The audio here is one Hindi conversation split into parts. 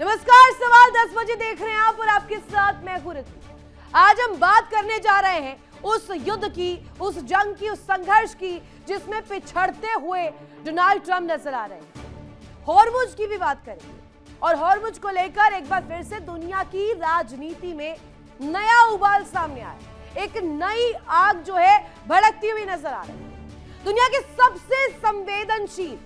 नमस्कार, सवाल 10 बजे देख रहे हैं आप और आपके साथ मैं हूं रितु। आज हम बात करने जा रहे हैं उस युद्ध की, उस जंग की, उस संघर्ष की जिसमें पिछड़ते हुए डोनाल्ड ट्रंप नजर आ रहे हैं। हॉर्मुज की भी बात करेंगे और हॉर्मुज को लेकर एक बार फिर से दुनिया की राजनीति में नया उबाल सामने आया। एक नई आग जो है भड़कती हुई नजर आ रही है। दुनिया के सबसे संवेदनशील,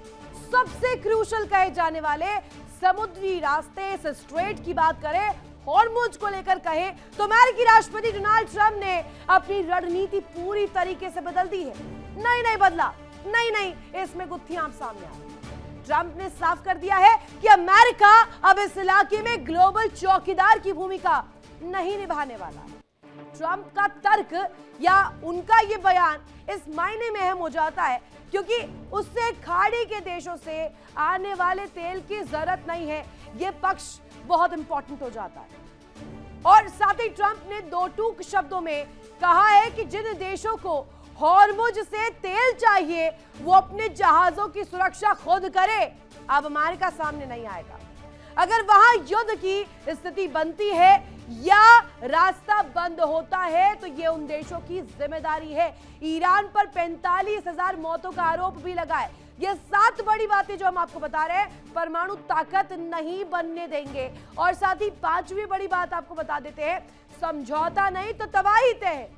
सबसे क्रूशल कहे जाने वाले समुद्री रास्ते, इस स्ट्रेट की बात करें, हॉर्मुज को लेकर कहें तो अमेरिकी राष्ट्रपति डोनाल्ड ट्रंप ने अपनी रणनीति पूरी तरीके से बदल दी है। नहीं बदला, नहीं, इसमें गुत्थियां आप सामने आ रही। ट्रंप ने साफ कर दिया है कि अमेरिका अब इस इलाके में ग्लोबल चौकीदार की भूमिका नहीं निभाने वाला। ट्रंप का तर्क या उनका ये बयान इस मायने में अहम हो जाता है क्योंकि उससे खाड़ी के देशों से आने वाले तेल की जरूरत नहीं है। यह पक्ष बहुत इंपॉर्टेंट हो जाता है। और साथ ही ट्रंप ने दो टूक शब्दों में कहा है कि जिन देशों को हॉर्मुज से तेल चाहिए वो अपने जहाजों की सुरक्षा खुद करे, अब अमेरिका सामने नहीं आएगा। अगर वहां युद्ध की स्थिति बनती है या रास्ता बंद होता है तो ये उन देशों की जिम्मेदारी है। ईरान पर 45,000 मौतों का आरोप भी लगा है। ये 7 बड़ी बातें जो हम आपको बता रहे हैं, परमाणु ताकत नहीं बनने देंगे। और साथ ही 5वीं बड़ी बात आपको बता देते हैं, समझौता नहीं तो तबाही तय है।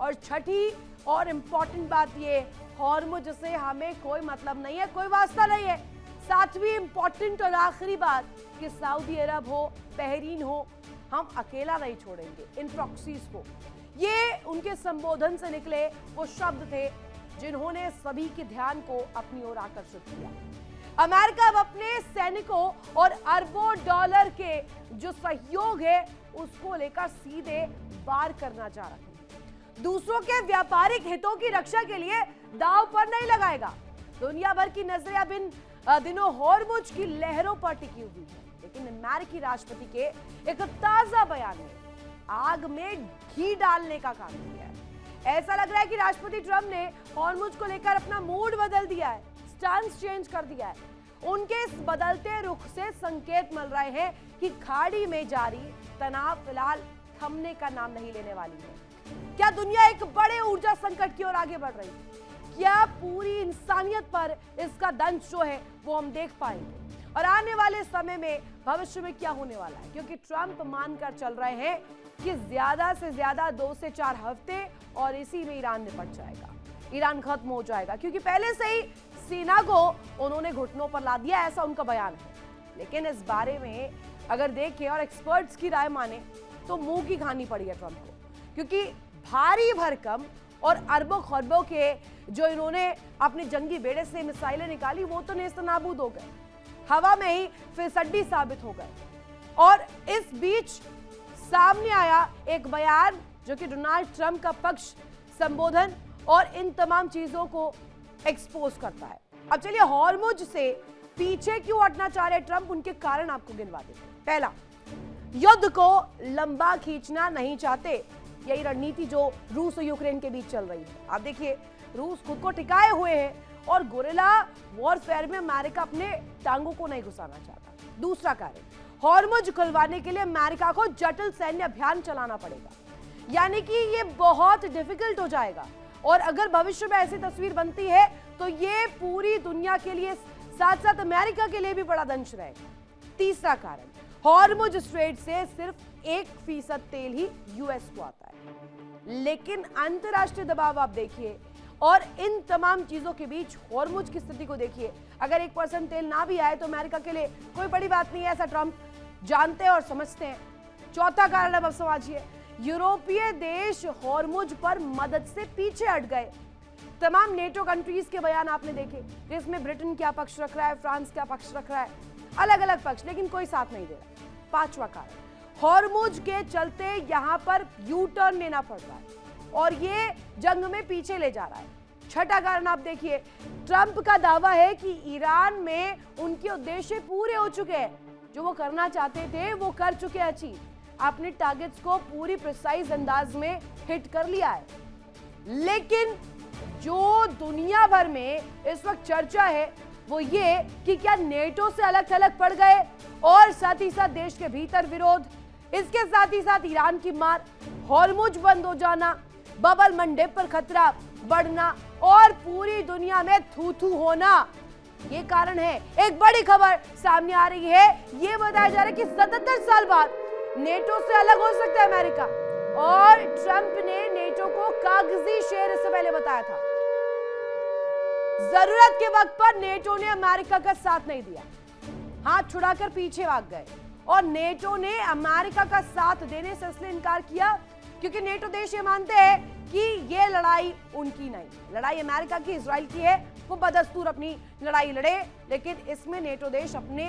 और छठी और इंपॉर्टेंट बात ये, हॉर्मुज से हमें कोई मतलब नहीं है, कोई वास्ता नहीं है। 7वीं इंपॉर्टेंट और आखिरी बात कि सऊदी अरब हो, बहरीन हो, हम अकेला नहीं छोड़ेंगे इन प्रॉक्सीज को। ये उनके संबोधन से निकले वो शब्द थे जिन्होंने सभी के ध्यान को अपनी ओर आकर्षित किया। अमेरिका अब अपने सैनिकों और अरबों डॉलर के जो सहयोग है उसको लेकर सीधे वार करना चाह रहा है। दूसरों के व्यापारिक हितों की रक्षा के लिए दांव पर नहीं लगाएगा। दुनिया भर की नजरें अब इन दिनों हॉर्मुज की लहरों पर टिकी हुई है। लेकिन अमेरिकी राष्ट्रपति के एक ताजा बयान ने आग में घी डालने का काम किया है। ऐसा लग रहा है कि राष्ट्रपति ट्रंप ने हॉर्मुज को लेकर अपना मूड बदल दिया है, स्टांस चेंज कर दिया है। उनके इस बदलते रुख से संकेत मिल रहे हैं कि खाड़ी में जारी तनाव फिलहाल थमने का नाम नहीं लेने वाली है। क्या दुनिया एक बड़े ऊर्जा संकट की ओर आगे बढ़ रही है? क्या पूरी इंसानियत पर इसका दंश जो है वो हम देख पाएंगे? और आने वाले समय में भविष्य में क्या होने वाला है? क्योंकि ट्रंप मानकर चल रहे हैं कि ज्यादा से ज्यादा 2 से 4 हफ्ते और इसी में ईरान निपट जाएगा, ईरान खत्म हो जाएगा। क्योंकि पहले से ही सेना को उन्होंने घुटनों पर ला दिया, ऐसा उनका बयान है। लेकिन इस बारे में अगर देखें और एक्सपर्ट्स की राय माने तो मुंह की खानी पड़ी है ट्रंप को। क्योंकि भारी भरकम और अरबों खरबों के जो इन्होंने अपने जंगी बेड़े से मिसाइलें निकाली वो तो नेस्तनाबूद हो गए, हवा में ही फिसड्डी साबित हो गए। और इस बीच सामने आया एक बयान जो कि डोनाल्ड ट्रंप का पक्ष, संबोधन और इन तमाम चीजों को एक्सपोज करता है। अब चलिए हॉर्मुज से पीछे क्यों हटना चाह रहे ट्रंप, उनके कारण आपको गिनवा देते हैं। पहला, युद्ध को लंबा खींचना नहीं चाहते। यही रणनीति जो रूस और यूक्रेन के बीच चल रही है। आप देखिए, रूस खुद को टिकाए हुए है और गोरिल्ला वॉरफेयर में अमेरिका अपने टांगों को नहीं घुसाना चाहता। दूसरा कारण, हॉर्मुज खुलवाने के लिए अमेरिका को जटिल सैन्य अभियान चलाना पड़ेगा, यानी कि ये बहुत डिफिकल्ट हो जाएगा। और अगर भविष्य में ऐसी तस्वीर बनती है तो ये पूरी दुनिया के लिए, साथ साथ अमेरिका के लिए भी बड़ा दंश रहेगा। तीसरा कारण, हॉर्मुज स्ट्रेट से सिर्फ 1% तेल ही यूएस को आता है। लेकिन अंतरराष्ट्रीय दबाव आप देखिए और इन तमाम चीजों के बीच हॉर्मुज की स्थिति को देखिए। अगर 1% तेल ना भी आए तो अमेरिका के लिए कोई बड़ी बात नहीं है, ऐसा ट्रंप जानते हैं और समझते हैं। चौथा कारण अब समझिए, यूरोपीय देश हॉर्मुज पर मदद से पीछे हट गए। तमाम नेटो कंट्रीज के बयान आपने देखे जिसमें ब्रिटेन क्या पक्ष रख रहा है, फ्रांस क्या पक्ष रख रहा है, अलग अलग पक्ष, लेकिन कोई साथ नहीं दे रहा। पांचवा कारण, हॉर्मुज के चलते यहां पर यू टर्न लेना पड़ रहा है और ये जंग में पीछे ले जा रहा है। छठा कारण आप देखिए, ट्रंप का दावा है कि ईरान में उनके उद्देश्य पूरे हो चुके हैं, जो वो करना चाहते थे वो कर चुके हैं अचीव। अपने टारगेट्स को पूरी प्रिसाइज अंदाज में हिट कर लिया है। लेकिन जो दुनिया भर में इस वक्त चर्चा है वो ये कि क्या नेटो से अलग थलग पड़ गए, और साथ ही साथ देश के भीतर विरोध, इसके साथ ही साथ ईरान की मार, हॉर्मुज बंद हो जाना, बबल मंडेप पर खतरा बढ़ना और पूरी दुनिया में थू थू होना, ये कारण है। एक बड़ी खबर सामने आ रही है, ये बताया जा रहा है कि 77 साल बाद नेटो से अलग हो सकता है अमेरिका, और ट्रंप ने नेटो को कागजी शेर इससे पहले बताया था। जरूरत के वक्त पर नेटो ने अमेरिका का साथ नहीं दिया, हाथ छुड़ाकर पीछे भाग गए, और नेटो ने अमेरिका का साथ देने से इसलिए इनकार किया क्योंकि नेटो देश ये मानते हैं कि ये लड़ाई उनकी नहीं, लड़ाई अमेरिका की, इजराइल की है। वो बदस्तूर अपनी लड़ाई लड़े, लेकिन इसमें नेटो देश अपने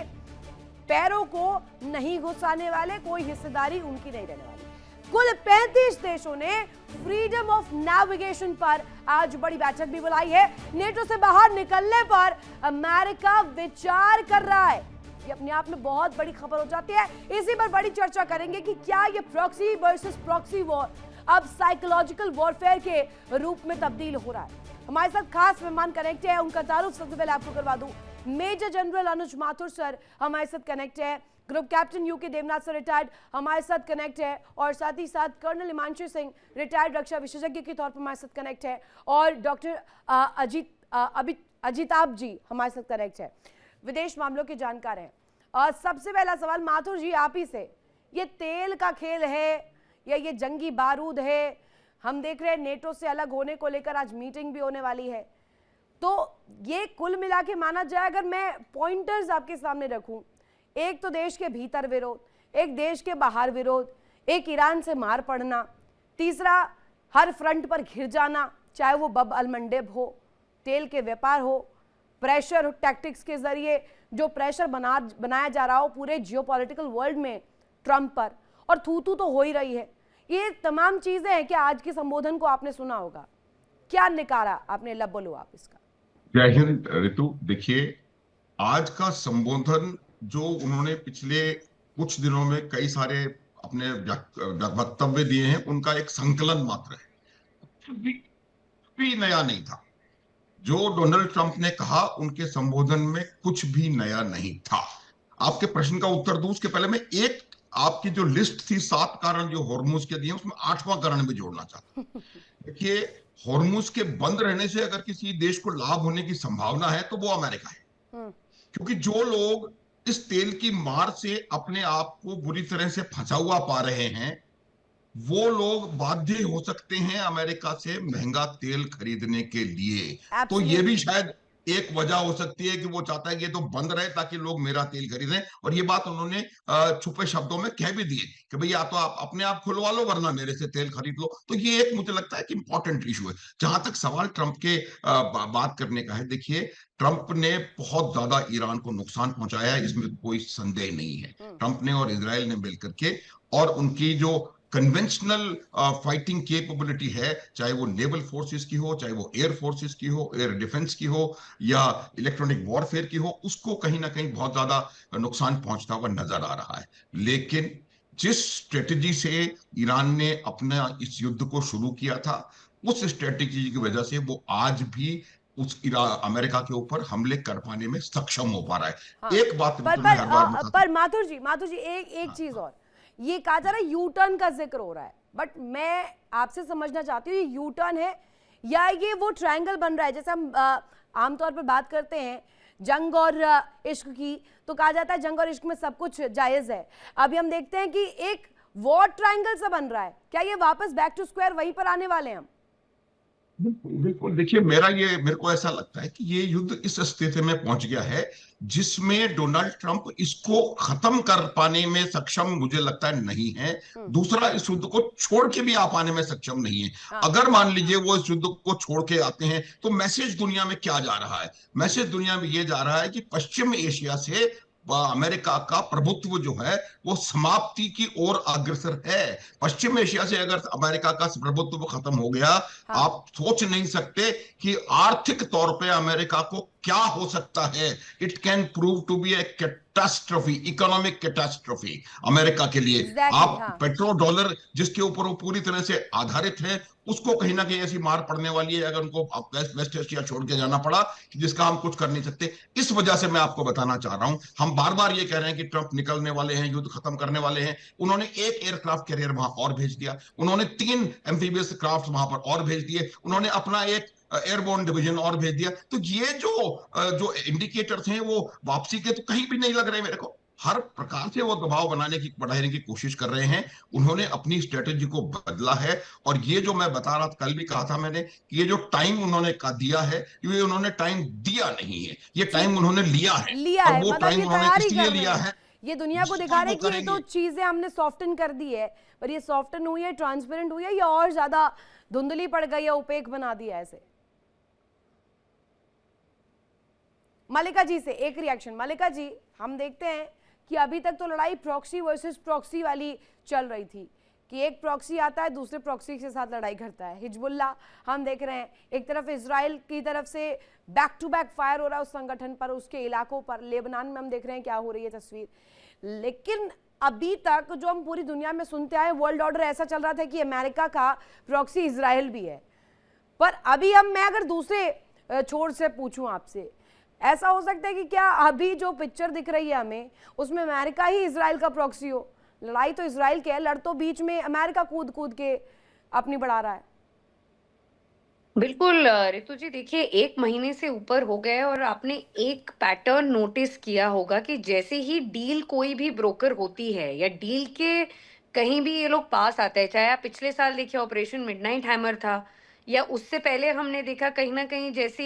पैरों को नहीं घुसाने वाले, कोई हिस्सेदारी उनकी नहीं रहने वाली। कुल 35 देशों ने फ्रीडम ऑफ नेविगेशन पर आज बड़ी बैठक भी बुलाई है। नेटो से बाहर निकलने पर अमेरिका विचार कर रहा है, ये अपने आप में बहुत बड़ी खबर हो जाती है। इसी पर बड़ी चर्चा करेंगे कि क्या ये प्रॉक्सी वर्सेस प्रॉक्सी वॉर अब साइकोलॉजिकल वॉरफेयर के रूप में तब्दील हो रहा है। हमारे साथ खास मेहमान कनेक्ट है, उनका तारुफ सबसे पहले आपको करवा दूं। Major general Anuj Mathur sir हमारे साथ कनेक्ट है, group captain UK Devnath sir retired हमारे साथ कनेक्ट है, और साथ ही साथ कर्नल हिमांशु सिंह रिटायर्ड रक्षा विशेषज्ञ के तौर पर हमारे साथ कनेक्ट है, और डॉक्टर अजिताभ जी हमारे साथ कनेक्ट है, विदेश मामलों के जानकार हैं। और सबसे पहला सवाल माथुर जी आप ही से, ये तेल का खेल है या ये जंगी बारूद है? हम देख रहे हैं नेटो से अलग होने को लेकर आज मीटिंग भी होने वाली है, तो ये कुल मिला के माना जाए, अगर मैं पॉइंटर्स आपके सामने रखूं, एक तो देश के भीतर विरोध, एक देश के बाहर विरोध, एक ईरान से मार पड़ना, तीसरा हर फ्रंट पर घिर जाना, चाहे वो बब अल मंडेब हो, तेल के व्यापार हो, प्रेशर टैक्टिक्स के जरिए जो प्रेशर बनाया जा रहा हो पूरे जियोपॉलिटिकल वर्ल्ड में ट्रंप पर, और थू थू तो हो ही रही है। ये तमाम चीजें हैं कि आज के संबोधन को आपने सुना होगा, क्या निकाला आपने, लब बोलो आप इसका। जय हिंद ऋतु। देखिए, आज का संबोधन जो उन्होंने पिछले कुछ दिनों में कई सारे अपने वक्तव्य दिए हैं, उनका एक संकलन मात्र है, भी नया नहीं था। जो डोनाल्ड ट्रंप ने कहा उनके संबोधन में कुछ भी नया नहीं था। आपके प्रश्न का उत्तर दूं उसके पहले मैं एक आपकी जो लिस्ट थी 7 कारण जो हॉर्मुज के दिए, उसमें 8वां कारण भी जोड़ना चाहता हूं। देखिए, हॉर्मुज के बंद रहने से अगर किसी देश को लाभ होने की संभावना है तो वो अमेरिका है, क्योंकि जो लोग इस तेल की मार से अपने आप को बुरी तरह से फंसा हुआ पा रहे हैं, वो लोग बाध्य हो सकते हैं अमेरिका से महंगा तेल खरीदने के लिए। तो ये भी शायद एक वजह हो सकती है कि वो चाहता है कि ये तो बंद रहे ताकि लोग मेरा तेल खरीदें, और ये बात उन्होंने छुपे शब्दों में कह भी दिए कि भाई या तो आप अपने आप खुलवा लो वरना मेरे से तेल खरीद लो। तो ये एक मुझे लगता है कि इंपॉर्टेंट इशू है। जहां तक सवाल ट्रंप के बात करने का है, देखिए, ट्रंप ने बहुत ज्यादा ईरान को नुकसान पहुंचाया है, इसमें कोई संदेह नहीं है। ट्रंप ने और इजराइल ने मिलकर के, और उनकी जो कन्वेंशनल फाइटिंग कैपेबिलिटी है, चाहे वो नेवल फोर्सेस की हो, चाहे वो एयर फोर्सेस की हो, एयर डिफेंस की हो, या इलेक्ट्रॉनिक वॉरफेयर की हो, उसको कहीं ना कहीं बहुत ज्यादा नुकसान पहुंचता हुआ नजर आ रहा है। लेकिन जिस स्ट्रेटेजी से ईरान ने अपना इस युद्ध को शुरू किया था, उस स्ट्रेटेजी की वजह से वो आज भी उस अमेरिका के ऊपर हमले कर पाने में सक्षम हो पा रहा है। हाँ। एक बात पर माथुर जी एक चीज और, ये कहा जा रहा है यू टर्न का जिक्र हो रहा है, बट मैं आपसे समझना चाहती हूँ ये यू टर्न है या ये वो ट्रायंगल बन रहा है? जैसे हम आमतौर पर बात करते हैं जंग और इश्क की, तो कहा जाता है जंग और इश्क में सब कुछ जायज है। अभी हम देखते हैं कि एक वॉर ट्रायंगल सा बन रहा है, क्या ये वापस बैक टू स्क्वायर वहीं पर आने वाले हैं हम? बिल्कुल। देखिए, मेरे को ऐसा लगता है कि ये युद्ध इस स्थिति में पहुंच गया है जिसमें डोनाल्ड ट्रंप इसको खत्म कर पाने में सक्षम मुझे लगता है नहीं है। दूसरा, इस युद्ध को छोड़ के भी आ पाने में सक्षम नहीं है। अगर मान लीजिए वो इस युद्ध को छोड़ के आते हैं तो मैसेज दुनिया में क्या जा रहा है? मैसेज दुनिया में ये जा रहा है कि पश्चिम एशिया से अमेरिका का प्रभुत्व जो है वो समाप्ति की ओर अग्रसर है। पश्चिम एशिया से अगर अमेरिका का प्रभुत्व खत्म हो गया, हाँ। आप सोच नहीं सकते कि आर्थिक तौर पे अमेरिका को क्या हो सकता है। It can prove to be a catastrophe, economic catastrophe America के लिए। एग्जैक्टली आप हाँ। पेट्रो डॉलर जिसके ऊपर वो पूरी तरह से आधारित है, उसको कहीं ना कहीं ऐसी मार पड़ने वाली है अगर उनको वेस्ट एशिया छोड़ के जाना पड़ा, जिसका हम कुछ कर नहीं सकते। इस वजह से मैं आपको बताना चाह रहा हूं, हम बार बार ये कह रहे हैं कि ट्रंप निकलने वाले हैं, युद्ध खत्म करने वाले हैं। उन्होंने एक एयरक्राफ्ट कैरियर वहां और भेज दिया, उन्होंने 3 एम्फीबियस क्राफ्ट वहां पर और भेज दिए, उन्होंने अपना एक एयरबोर्न डिवीजन और भेज दिया। तो ये जो इंडिकेटर्स हैं वो वापसी के तो कहीं भी नहीं लग रहे मेरे को। हर प्रकार से वो दबाव बढ़ाने की कोशिश कर रहे हैं। उन्होंने अपनी स्ट्रेटेजी को बदला है। और ये जो मैं बता रहा था, कल भी कहा था मैंने, कि ये जो टाइम उन्होंने का दिया है, ये उन्होंने टाइम दिया नहीं है, ये टाइम उन्होंने लिया है। लिया और है, वो मतलब टाइम ये उन्होंने तैयारी इसलिए कर रहे लिया हैं, है, ये दुनिया को दिखा बिल्कुल रहे वो हैं कि ये तो करेंगे। चीजें हमने सॉफ्टन कर दी है, पर ये सॉफ्टन हुई है, ट्रांसपेरेंट हुई है, या और ज्यादा धुंधली पड़ गई है, ओपेक बना दिया है ऐसे। मलिका जी से एक रिएक्शन। मलिका जी, हम देखते हैं कि अभी तक तो लड़ाई प्रॉक्सी वर्सेस प्रॉक्सी वाली चल रही थी कि एक प्रॉक्सी आता है दूसरे प्रॉक्सी के साथ लड़ाई करता है। हिजबुल्ला हम देख रहे हैं, एक तरफ इजराइल की तरफ से बैक टू बैक फायर हो रहा है उस संगठन पर, उसके इलाकों पर। लेबनान में हम देख रहे हैं क्या हो रही है तस्वीर। लेकिन अभी तक जो हम पूरी दुनिया में सुनते आए, वर्ल्ड ऑर्डर ऐसा चल रहा था कि अमेरिका का प्रॉक्सी इजराइल भी है। पर अभी मैं अगर दूसरे छोर से पूछूं आपसे, ऐसा हो सकता है कि क्या अभी जो पिक्चर दिख रही है हमें, उसमें अमेरिका ही इजराइल का प्रॉक्सी हो? लड़ाई तो इजराइल के है, लड़ तो बीच में अमेरिका कूद कूद के अपनी बढ़ा रहा है। बिल्कुल रितु जी, देखिए 1 महीने से ऊपर हो गए और आपने एक पैटर्न नोटिस किया होगा कि जैसे ही डील कोई भी ब्रोकर होती है या डील के कहीं भी ये लोग पास आते हैं, चाहे आप पिछले साल देखिए ऑपरेशन मिडनाइट हैमर था, या उससे पहले हमने देखा कहीं ना कहीं जैसे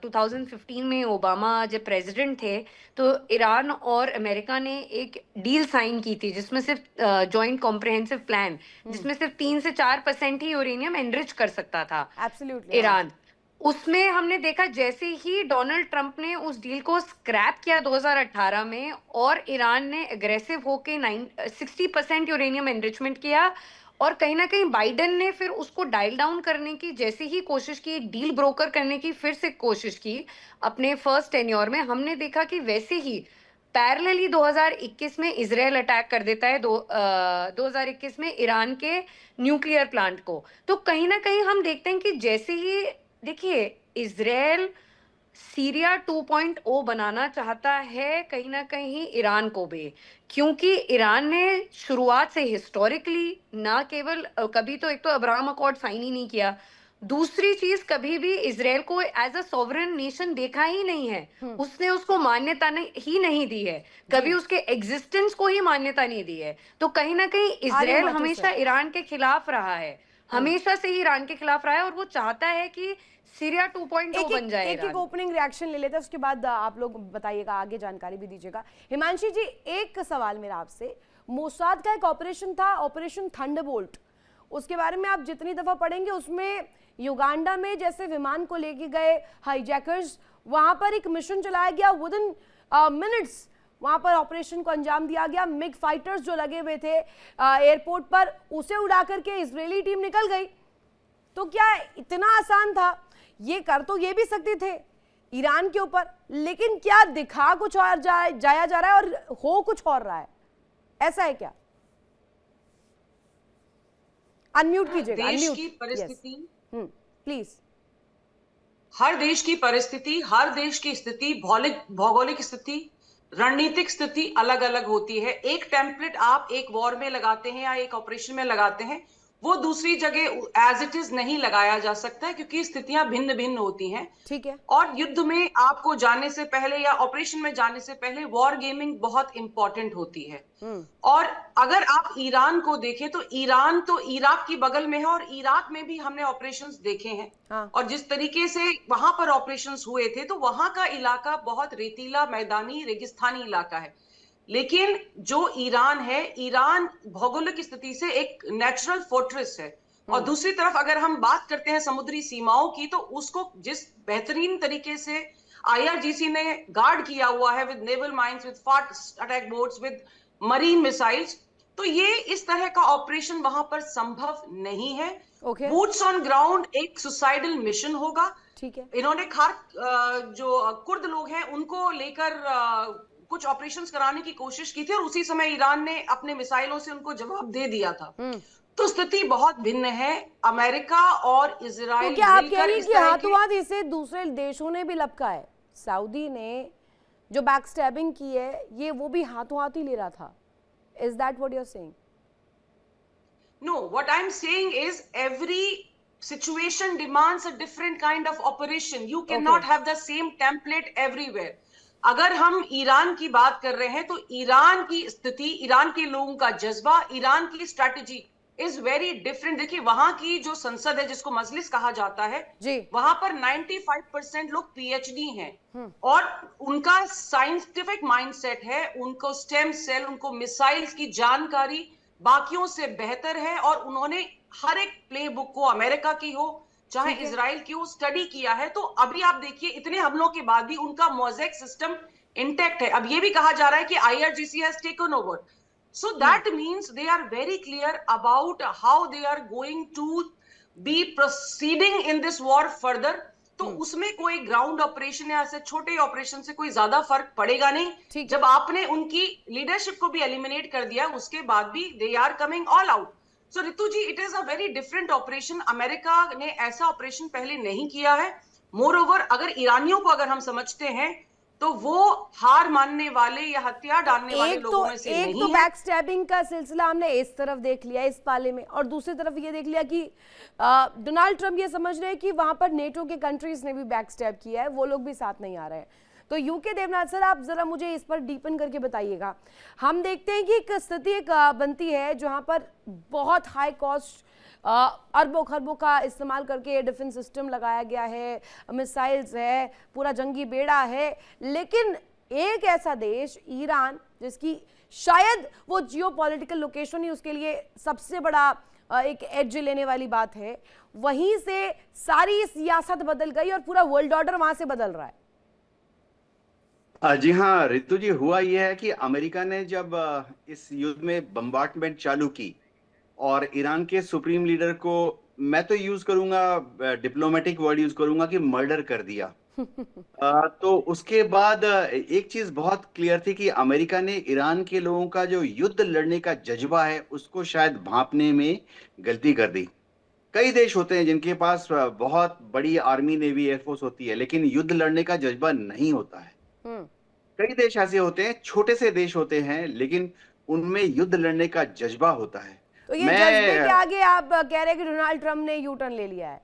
2015 में ओबामा जब प्रेसिडेंट थे, तो ईरान और अमेरिका ने एक डील साइन की थी जिसमें सिर्फ जॉइंट कॉम्प्रिहेंसिव प्लान, जिसमें सिर्फ 3 से 4% ही यूरेनियम एनरिच कर सकता था एब्सोल्युटली ईरान। उसमें हमने देखा जैसे ही डोनाल्ड ट्रंप ने उस डील को स्क्रैप किया 2018 में, और ईरान ने एग्रेसिव होके 60% यूरेनियम एनरिचमेंट किया, और कहीं ना कहीं बाइडेन ने फिर उसको डायल डाउन करने की जैसे ही कोशिश की, एक डील ब्रोकर करने की फिर से कोशिश की अपने फर्स्ट टेन्योर में, हमने देखा कि वैसे ही पैरेलली 2021 में इजराइल अटैक कर देता है 2021 में ईरान के न्यूक्लियर प्लांट को। तो कहीं ना कहीं हम देखते हैं कि जैसे ही देखिए इजराइल सीरिया 2.0 बनाना चाहता है कहीं ना कहीं ईरान को भी, क्योंकि ईरान ने शुरुआत से हिस्टोरिकली ना केवल कभी तो एक तो अब्राहम अकॉर्ड साइन ही नहीं किया, दूसरी चीज कभी भी इजराइल को एज अ सॉवरेन नेशन देखा ही नहीं है, उसने उसको मान्यता ही नहीं दी है, कभी उसके एग्जिस्टेंस को ही मान्यता नहीं दी है। तो कहीं ना कहीं इजराइल हमेशा ईरान के खिलाफ रहा है, हमेशा से ही ईरान के खिलाफ रहा है, और वो चाहता है कि सीरिया 2.0 बन जाए। एक ओपनिंग रिएक्शन ले लेते हैं, उसके बाद आप लोग बताइएगा, आगे जानकारी भी दीजिएगा। हिमांशी जी, एक सवाल मेरा आपसे, मोसाद का एक ऑपरेशन था, ऑपरेशन थंडरबोल्ट, उसके बारे में आप जितनी दफा पढ़ेंगे उसमें युगांडा में जैसे विमान को लेके गए हाईजैकर्स, वहां पर एक मिशन चलाया गया, विदिन मिनट्स वहां पर ऑपरेशन को अंजाम दिया गया। मिग फाइटर्स जो लगे हुए थे एयरपोर्ट पर, उसे उड़ा करके इजरायली टीम निकल गई। तो क्या इतना आसान था? ये कर तो ये भी सकते थे ईरान के ऊपर, लेकिन क्या दिखा कुछ और जाया जा रहा है और हो कुछ और रहा है, ऐसा है क्या? अनम्यूट कीजिएगा। देश की परिस्थिति, प्लीज। हर देश की परिस्थिति, हर देश की स्थिति, भौगोलिक स्थिति, रणनीतिक स्थिति अलग अलग होती है। एक टेम्पलेट आप एक वॉर में लगाते हैं या एक ऑपरेशन में लगाते हैं, वो दूसरी जगह एज इट इज नहीं लगाया जा सकता है, क्योंकि स्थितियां भिन्न भिन्न होती हैं। ठीक है। और युद्ध में आपको जाने से पहले या ऑपरेशन में जाने से पहले वॉर गेमिंग बहुत इंपॉर्टेंट होती है। और अगर आप ईरान को देखें तो ईरान तो इराक की बगल में है, और इराक में भी हमने ऑपरेशंस देखे हैं। हाँ। और जिस तरीके से वहां पर ऑपरेशंस हुए थे, तो वहां का इलाका बहुत रेतीला, मैदानी, रेगिस्तानी इलाका है। लेकिन जो ईरान है, ईरान भौगोलिक स्थिति से एक नेचुरल फोर्ट्रेस है। और दूसरी तरफ अगर हम बात करते हैं समुद्री सीमाओं की, तो उसको जिस बेहतरीन तरीके से IRGC ने गार्ड किया हुआ है, with naval mines, with fast attack boats, with marine missiles, तो ये इस तरह का ऑपरेशन वहां पर संभव नहीं है। ओके, बूट्स ऑन ग्राउंड एक सुसाइडल मिशन होगा। ठीक है। इन्होंने जो कुर्द लोग हैं उनको लेकर कुछ ऑपरेशंस कराने की कोशिश की थी और उसी समय ईरान ने अपने मिसाइलों से उनको जवाब दे दिया था। तो स्थिति बहुत भिन्न है। अमेरिका और तो इजराइल क्या आप कह मिलकर रही हैं इस कि तरह हाथों के हाथ इसे दूसरे देशों ने भी लपका है? सऊदी ने जो बैक स्टैबिंग की है ये वो भी हाथों हाथ ही ले रहा था। Is that what you are saying? No, what I'm saying is every situation demands a different kind of operation. You cannot have the same template everywhere. अगर हम ईरान की बात कर रहे हैं तो ईरान की स्थिति, ईरान के लोगों का जज्बा, ईरान की स्ट्रैटेजी इज वेरी डिफरेंट। देखिए वहां की जो संसद है जिसको मजलिस कहा जाता है जी, वहां पर 95% लोग पीएचडी हैं और उनका साइंटिफिक माइंडसेट है, उनको स्टेम सेल, उनको मिसाइल्स की जानकारी बाकियों से बेहतर है और उन्होंने हर एक प्ले बुक को, अमेरिका की हो चाहे इजराइल की हो, स्टडी किया है। तो अभी आप देखिए इतने हमलों के बाद भी उनका मोज़ेक सिस्टम इंटैक्ट है। अब ये भी कहा जा रहा है कि IRGC has taken over, so that means they are very clear about how they are going to be proceeding in this war further। तो उसमें कोई ग्राउंड ऑपरेशन या ऐसे छोटे ऑपरेशन से कोई ज्यादा फर्क पड़ेगा नहीं। जब आपने उनकी लीडरशिप को भी एलिमिनेट कर दिया उसके बाद भी they are coming all out. So Ritu ji, it is a very different operation. America ने ऐसा ऑपरेशन पहले नहीं किया है। मोर ओवर अगर ईरानियों को अगर हम समझते हैं तो वो हार मानने वाले या हथियार डालने वाले लोगों में से नहीं है। बैक स्टैबिंग का सिलसिला हमने इस तरफ देख लिया इस पाले में, और दूसरी तरफ ये देख लिया कि डोनाल्ड ट्रंप ये समझ रहे हैं कि वहां पर नेटो के कंट्रीज ने भी बैक स्टैब किया है, वो लोग भी साथ नहीं आ रहे हैं। तो यूके देवनाथ सर, आप जरा मुझे इस पर डीपन करके बताइएगा। हम देखते हैं कि एक स्थिति बनती है जहां पर बहुत हाई कॉस्ट अरबों खरबों का इस्तेमाल करके डिफेंस सिस्टम लगाया गया है, मिसाइल्स है, पूरा जंगी बेड़ा है, लेकिन एक ऐसा देश ईरान जिसकी शायद वो जियोपॉलिटिकल लोकेशन ही उसके लिए सबसे बड़ा एक एज लेने वाली बात है, वहीं से सारी सियासत बदल गई और पूरा वर्ल्ड ऑर्डर वहां से बदल रहा है। जी हाँ रितु जी, हुआ यह है कि अमेरिका ने जब इस युद्ध में बम्बार्डमेंट चालू की और ईरान के सुप्रीम लीडर को, मैं तो यूज करूंगा डिप्लोमेटिक वर्ड यूज करूंगा कि मर्डर कर दिया। तो उसके बाद एक चीज बहुत क्लियर थी कि अमेरिका ने ईरान के लोगों का जो युद्ध लड़ने का जज्बा है उसको शायद भांपने में गलती कर दी। कई देश होते हैं जिनके पास बहुत बड़ी आर्मी, नेवी, एयरफोर्स होती है लेकिन युद्ध लड़ने का जज्बा नहीं होता है। कई देश ऐसे होते हैं, छोटे से देश होते हैं लेकिन उनमें युद्ध लड़ने का जज्बा होता है। तो ये जज्बे के आगे आप कह रहे हैं कि डोनाल्ड ट्रंप ने यू टर्न ले लिया है?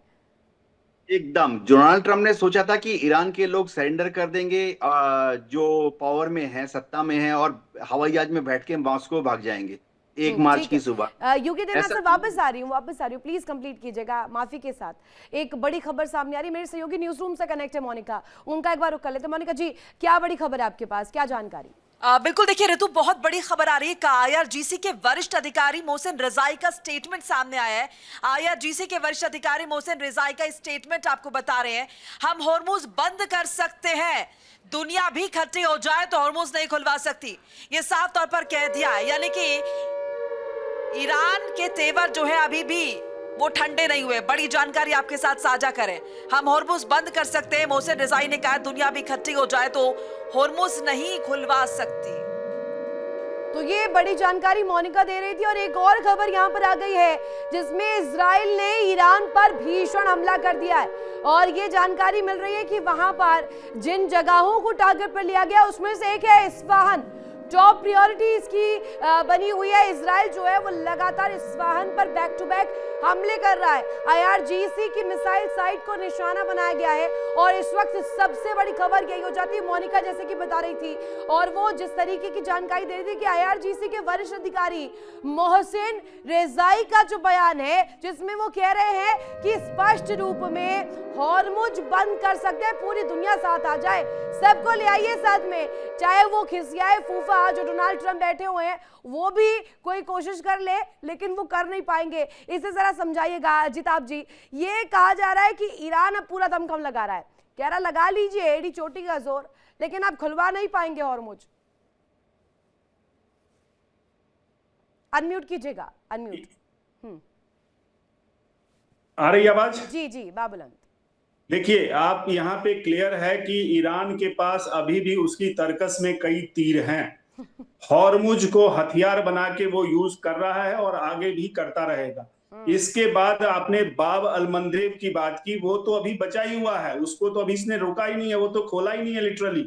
एकदम, डोनाल्ड ट्रंप ने सोचा था कि ईरान के लोग सरेंडर कर देंगे, जो पावर में है, सत्ता में है, और हवाई जहाज में बैठ के मॉस्को भाग जाएंगे 1 मार्च की सुबह। यूके देवनाथ सर, वापस आ रही हूँ, प्लीज कंप्लीट कीजिएगा माफी के साथ। एक बड़ी खबर सामने आ रही है, मेरे सहयोगी न्यूज रूम से कनेक्ट है मोनिका, उनका एक बार रुक कर लेते हैं। मोनिका जी, क्या बड़ी खबर है आपके पास, क्या जानकारी? बिल्कुल, देखिए ऋतु, बहुत बड़ी खबर आ रही है। आईआरजीसी के वरिष्ठ अधिकारी मोहसिन रजाई का स्टेटमेंट सामने आया है। आईआरजीसी के वरिष्ठ अधिकारी मोहसिन रजाई का स्टेटमेंट आपको बता रहे हैं, हम हॉर्मुज बंद कर सकते हैं, दुनिया भी इकट्ठी हो जाए तो हॉर्मुज नहीं खुलवा सकती, ये साफ तौर पर कह दिया है। यानी कि ईरान के तेवर जो है अभी भी वो ठंडे नहीं हुए। बड़ी जानकारी आपके साथ साझा करें, हम हॉर्मुज बंद कर सकते हैं। मोहसिन रजाई ने कहा दुनिया भी इकट्ठी हो जाए तो हॉर्मुज नहीं खुलवा सकती। तो ये बड़ी जानकारी मोनिका दे रही थी। और एक और खबर यहाँ पर आ गई है जिसमें इजराइल ने ईरान पर भीषण हमला कर दिया है, और ये जानकारी मिल रही है कि वहां पर जिन जगहों को टारगेट पर लिया गया उसमें से एक है इस्फहान। टॉप प्रायोरिटी इसकी बनी हुई है। इजराइल जो है वो लगातार इस्फहान पर बैक टू बैक हमले कर रहा है। आईआरजीसी की मिसाइल साइट को निशाना बनाया गया है, और इस वक्त सबसे बड़ी खबर यही हो जाती है, मोनिका जैसे कि बता रही थी, और वो जिस तरीके की जानकारी दे रही थी कि आईआरजीसी के वरिष्ठ अधिकारी मोहसिन रजाई का जो बयान है जिसमें वो कह रहे हैं कि स्पष्ट रूप में हॉर्मुज बंद कर सकते हैं, पूरी दुनिया साथ आ जाए, सबको ले आइए साथ में, चाहे वो खिसियाए फूफा जो डोनाल्ड ट्रंप बैठे हुए हैं वो भी कोई कोशिश कर ले, लेकिन वो कर नहीं पाएंगे। इसे जरा समझाइएगा जिताब जी। ये कहा जा रहा है कि ईरान अब पूरा दमखम लगा रहा है, कह रहा लगा लीजिए एड़ी चोटी का जोर, लेकिन आप खुलवा नहीं पाएंगे हॉर्मुज। अनम्यूट कीजिएगा, अनम्यूट। आ रही आवाज? जी जी बाबुलंद। देखिए, आप यहाँ पे क्लियर है कि ईरान के पास अभी भी उसकी तरकस में कई तीर हैं। हॉर्मुज को हथियार बना के वो यूज कर रहा है और आगे भी करता रहेगा। इसके बाद आपने बाब अल मंदेब की बात की, वो तो अभी बचा ही हुआ है, उसको तो अभी इसने रोका ही नहीं है, वो तो खोला ही नहीं है लिटरली।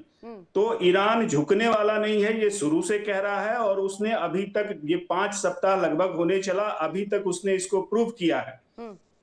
तो ईरान झुकने वाला नहीं है, ये शुरू से कह रहा है, और उसने अभी तक, ये 5 सप्ताह लगभग होने चला, अभी तक उसने इसको प्रूव किया है।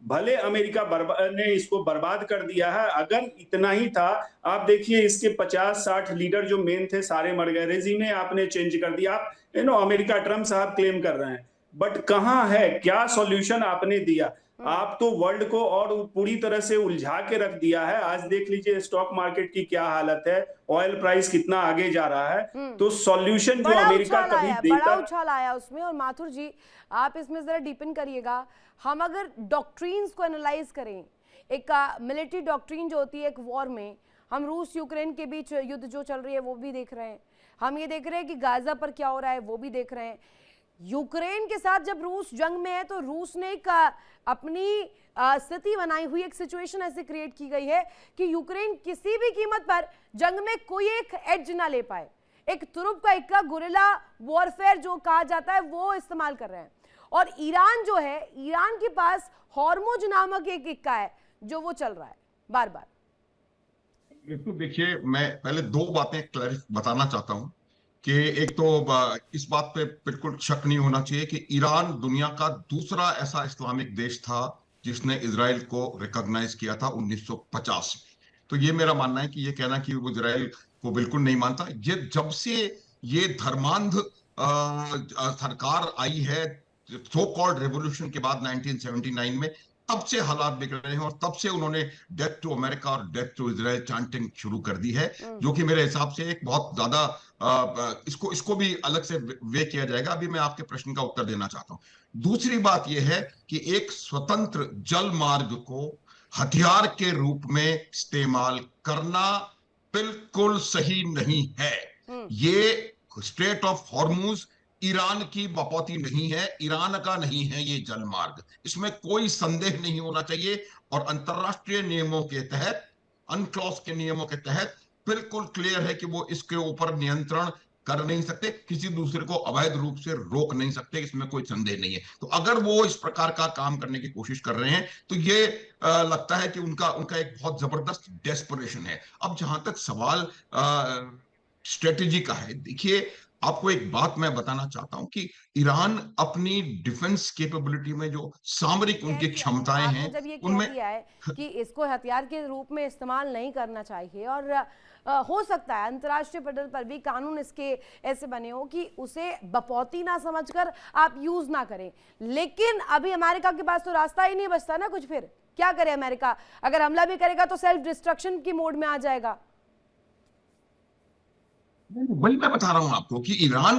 भले अमेरिका ने इसको बर्बाद कर दिया है, अगर इतना ही था, आप देखिए इसके 50-60 लीडर जो मेन थे सारे मर गए, रेजिमे आपने चेंज कर दिया। आप अमेरिका ट्रम्प साहब क्लेम कर रहे हैं, बट कहां है, क्या सॉल्यूशन आपने दिया? आप तो वर्ल्ड को और पूरी तरह से उलझा के रख दिया है। आज देख लीजिए स्टॉक मार्केट की क्या हालत है, ऑयल प्राइस कितना आगे जा रहा है। तो सॉल्यूशन जो अमेरिका कभी बड़ा देता, उछाल आया उसमें। और माथुर जी आप इसमें जरा डीपन करिएगा। हम अगर डॉक्ट्रीन्स को एनालाइज करें, एक मिलिट्री डॉक्ट्रीन जो होती है एक वॉर में, हम रूस यूक्रेन के बीच युद्ध जो चल रही है वो भी देख रहे हैं, हम ये देख रहे हैं कि गाजा पर क्या हो रहा है वो भी देख रहे हैं। यूक्रेन के साथ जब रूस जंग में है तो रूस ने एक अपनी स्थिति बनाई हुई, एक सिचुएशन ऐसे क्रिएट की गई है कि यूक्रेन किसी भी कीमत पर जंग में कोई एक एज ना ले पाए। एक तुरुप का इक्का, गुरिल्ला वॉरफेयर जो कहा जाता है, वो इस्तेमाल कर रहे हैं। और ईरान जो है, ईरान के पास हॉर्मुज नामक एक इक्का है जो वो चल रहा है बार बार। देखिए, मैं पहले 2 बातें बताना चाहता हूं कि एक तो इस बात पे बिल्कुल शक नहीं होना चाहिए कि ईरान दुनिया का दूसरा ऐसा इस्लामिक देश था जिसने इजराइल को रिकॉग्नाइज किया था 1950 में। तो ये मेरा मानना है कि ये कहना कि वो इजराइल को बिल्कुल नहीं मानता, ये जब से ये धर्मांध सरकार आई है सो कॉल्ड रेवोल्यूशन के बाद 1979 में, तब से हालात बिगड़ रहे हैं और तब से उन्होंने डेथ टू अमेरिका और डेथ टू इजराइल चैंटिंग शुरू कर दी है, जो कि मेरे हिसाब से एक बहुत ज्यादा इसको भी अलग से वे किया जाएगा। अभी मैं आपके प्रश्न का उत्तर देना चाहता हूं। दूसरी बात यह है कि एक स्वतंत्र जल मार्ग को हथियार के रूप में इस्तेमाल करना बिल्कुल सही नहीं है। ये स्ट्रेट ऑफ हॉर्मुज ईरान की बपौती नहीं है, ईरान का नहीं है ये जल मार्ग, इसमें कोई संदेह नहीं होना चाहिए। और अंतरराष्ट्रीय नियमों के तहत, अनक्लॉस के नियमों के तहत बिल्कुल क्लियर है कि वो इसके ऊपर नियंत्रण कर नहीं सकते, किसी दूसरे को अवैध रूप से रोक नहीं सकते, इसमें कोई संदेह नहीं है। तो अगर वो इस प्रकार का काम करने की कोशिश कर रहे हैं तो ये लगता है कि उनका एक बहुत जबरदस्त डेस्परेशन है। अब जहां तक सवाल स्ट्रेटेजी का है, देखिए आपको एक बात मैं बताना चाहता हूं कि ईरान अपनी डिफेंस कैपेबिलिटी में जो सामरिक उनकी क्षमताएं हैं, जब ये उनमें कह दिया है कि इसको हथियार के रूप में इस्तेमाल नहीं करना चाहिए, और हो सकता है अंतर्राष्ट्रीय पटल पर भी कानून इसके ऐसे बने हो कि उसे बपौती ना समझकर आप यूज ना करें, लेकिन अभी अमेरिका के पास तो रास्ता ही नहीं बचता ना कुछ। फिर क्या करे अमेरिका? अगर हमला भी करेगा तो सेल्फ डिस्ट्रक्शन की मोड में आ जाएगा। वही मैं बता रहा हूं आपको कि ईरान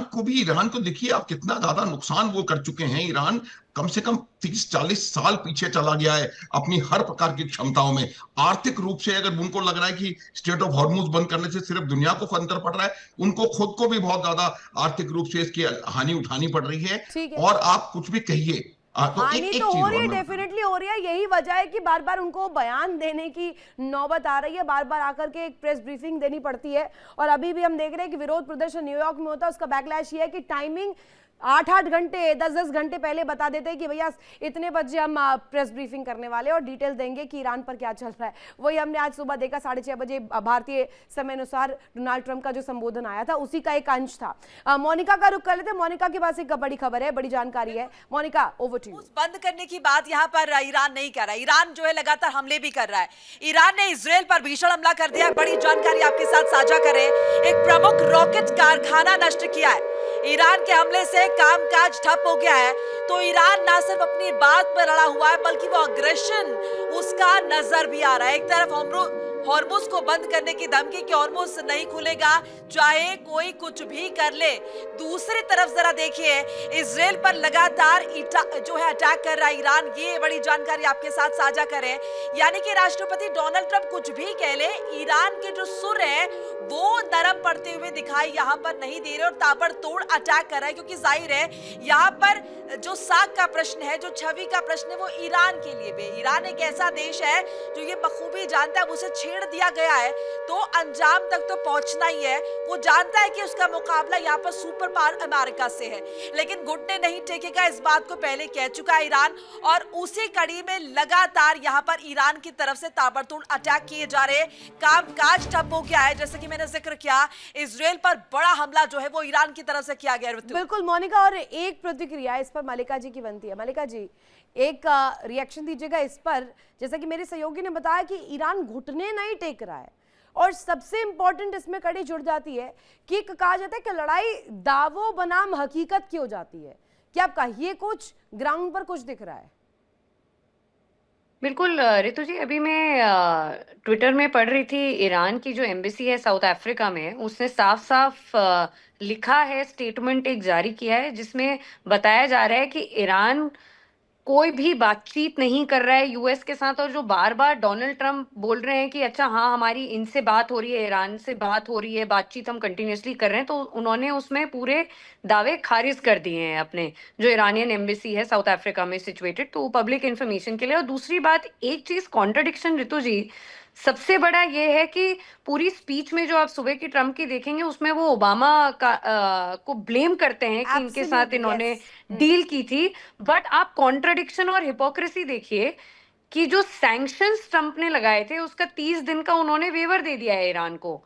को देखिए आप कितना ज्यादा नुकसान वो कर चुके हैं। ईरान कम से कम 30-40 साल पीछे चला गया है अपनी हर प्रकार की क्षमताओं में। आर्थिक रूप से अगर उनको लग रहा है कि स्ट्रेट ऑफ हॉर्मुज बंद करने से सिर्फ दुनिया को फंतर पड़ रहा है, उनको खुद को भी बहुत ज्यादा आर्थिक रूप से इसकी हानि उठानी पड़ रही है। और आप कुछ भी कहिए, हानि तो हो रही है, डेफिनेटली हो रही है। यही वजह है कि बार बार उनको बयान देने की नौबत आ रही है, बार बार आकर के एक प्रेस ब्रीफिंग देनी पड़ती है। और अभी भी हम देख रहे हैं कि विरोध प्रदर्शन न्यूयॉर्क में होता है, उसका बैकलैश ये है कि टाइमिंग 8-8 घंटे 10-10 घंटे पहले बता देते हैं कि भैया इतने बजे हम प्रेस ब्रीफिंग करने वाले और डिटेल देंगे कि ईरान पर क्या चल रहा है। वही हमने आज सुबह देखा 6:30 बजे भारतीय समय अनुसार डोनाल्ड ट्रंप का जो संबोधन आया था उसी का एक अंश था। मोनिका का रुख कर लेते हैं। मोनिका के पास एक बड़ी खबर है, बड़ी जानकारी है। Monika, over to you. बंद करने की बात यहाँ पर ईरान नहीं कर रहा है, ईरान जो है लगातार हमले भी कर रहा है। ईरान ने इजराइल पर भीषण हमला कर दिया है, बड़ी जानकारी आपके साथ साझा करें। एक प्रमुख रॉकेट कारखाना नष्ट किया है। ईरान के हमले से कामकाज ठप हो गया है। तो ईरान ना सिर्फ अपनी बात पर अड़ा हुआ है बल्कि वो अग्रेशन उसका नजर भी आ रहा है। एक तरफ हॉर्मुज को बंद करने की धमकी कि हॉर्मुज नहीं खुलेगा चाहे कोई कुछ भी कर ले। दूसरी तरफ जरा देखिए, इजराइल पर लगातार जो है अटैक कर रहा है ईरान। ये बड़ी जानकारी आपके साथ साझा करें, यानी कि राष्ट्रपति डोनाल्ड ट्रंप कुछ भी कह ले, ईरान के जो सुर है वो नरम पड़ते हुए दिखाई यहाँ पर नहीं दे रहे और ताबड़तोड़ अटैक कर रहा है, क्योंकि जाहिर है यहाँ पर जो साख का प्रश्न है, जो छवि का प्रश्न है, वो ईरान के लिए भी। ईरान एक ऐसा देश है जो ये बखूबी जानता है, उसे छेड़ दिया गया है तो अंजाम तक तो पहुंचना ही है। वो जानता है कि उसका मुकाबला यहाँ पर सुपर पावर अमेरिका से है, लेकिन घुटने नहीं टेकेगा, इस बात को पहले कह चुका है ईरान। और उसी कड़ी में लगातार यहाँ पर ईरान की तरफ से ताबड़तोड़ अटैक किए जा रहे हैं। कामकाज ठप हो गया है, जैसे कि मैंने जिक्र किया, इजराइल पर बड़ा हमला जो है वो ईरान की तरफ से किया गया। बिल्कुल मोनिका, और एक प्रतिक्रिया इस पर मलिका जी की बनती है। मलिका जी, एक रिएक्शन दीजिएगा इस पर। जैसा कि मेरे सहयोगी ने बताया कि ईरान घुटने नहीं टेक रहा है, और सबसे इंपॉर्टेंट इसमें कड़ी जुड़ जाती है कि कहा जाता है कि लड़ाई दावों बनाम हकीकत की हो जाती है। क्या आप कहिए, कुछ ग्राउंड पर कुछ दिख रहा है? बिल्कुल रितु जी, अभी मैं ट्विटर में पढ़ रही थी, ईरान की जो एम्बेसी है साउथ अफ्रीका में, उसने साफ साफ लिखा है, स्टेटमेंट एक जारी किया है जिसमें बताया जा रहा है कि ईरान कोई भी बातचीत नहीं कर रहा है यूएस के साथ। और जो बार बार डोनाल्ड ट्रंप बोल रहे हैं कि अच्छा हाँ हमारी इनसे बात हो रही है, ईरान से बात हो रही है, बातचीत हम कंटिन्यूसली कर रहे हैं, तो उन्होंने उसमें पूरे दावे खारिज कर दिए हैं अपने जो ईरानियन एम्बेसी है साउथ अफ्रीका में सिचुएटेड, तो पब्लिक इन्फॉर्मेशन के लिए। और दूसरी बात, एक चीज कॉन्ट्रडिक्शन रितु जी सबसे बड़ा ये है कि पूरी स्पीच में जो आप सुबह की ट्रम्प की देखेंगे उसमें वो ओबामा का को ब्लेम करते हैं कि इनके साथ इन्होंने डील की थी, बट आप कॉन्ट्रडिक्शन और हिपोक्रेसी देखिए कि जो सैंक्शंस ट्रम्प ने लगाए थे उसका 30 दिन का उन्होंने वेवर दे दिया है ईरान को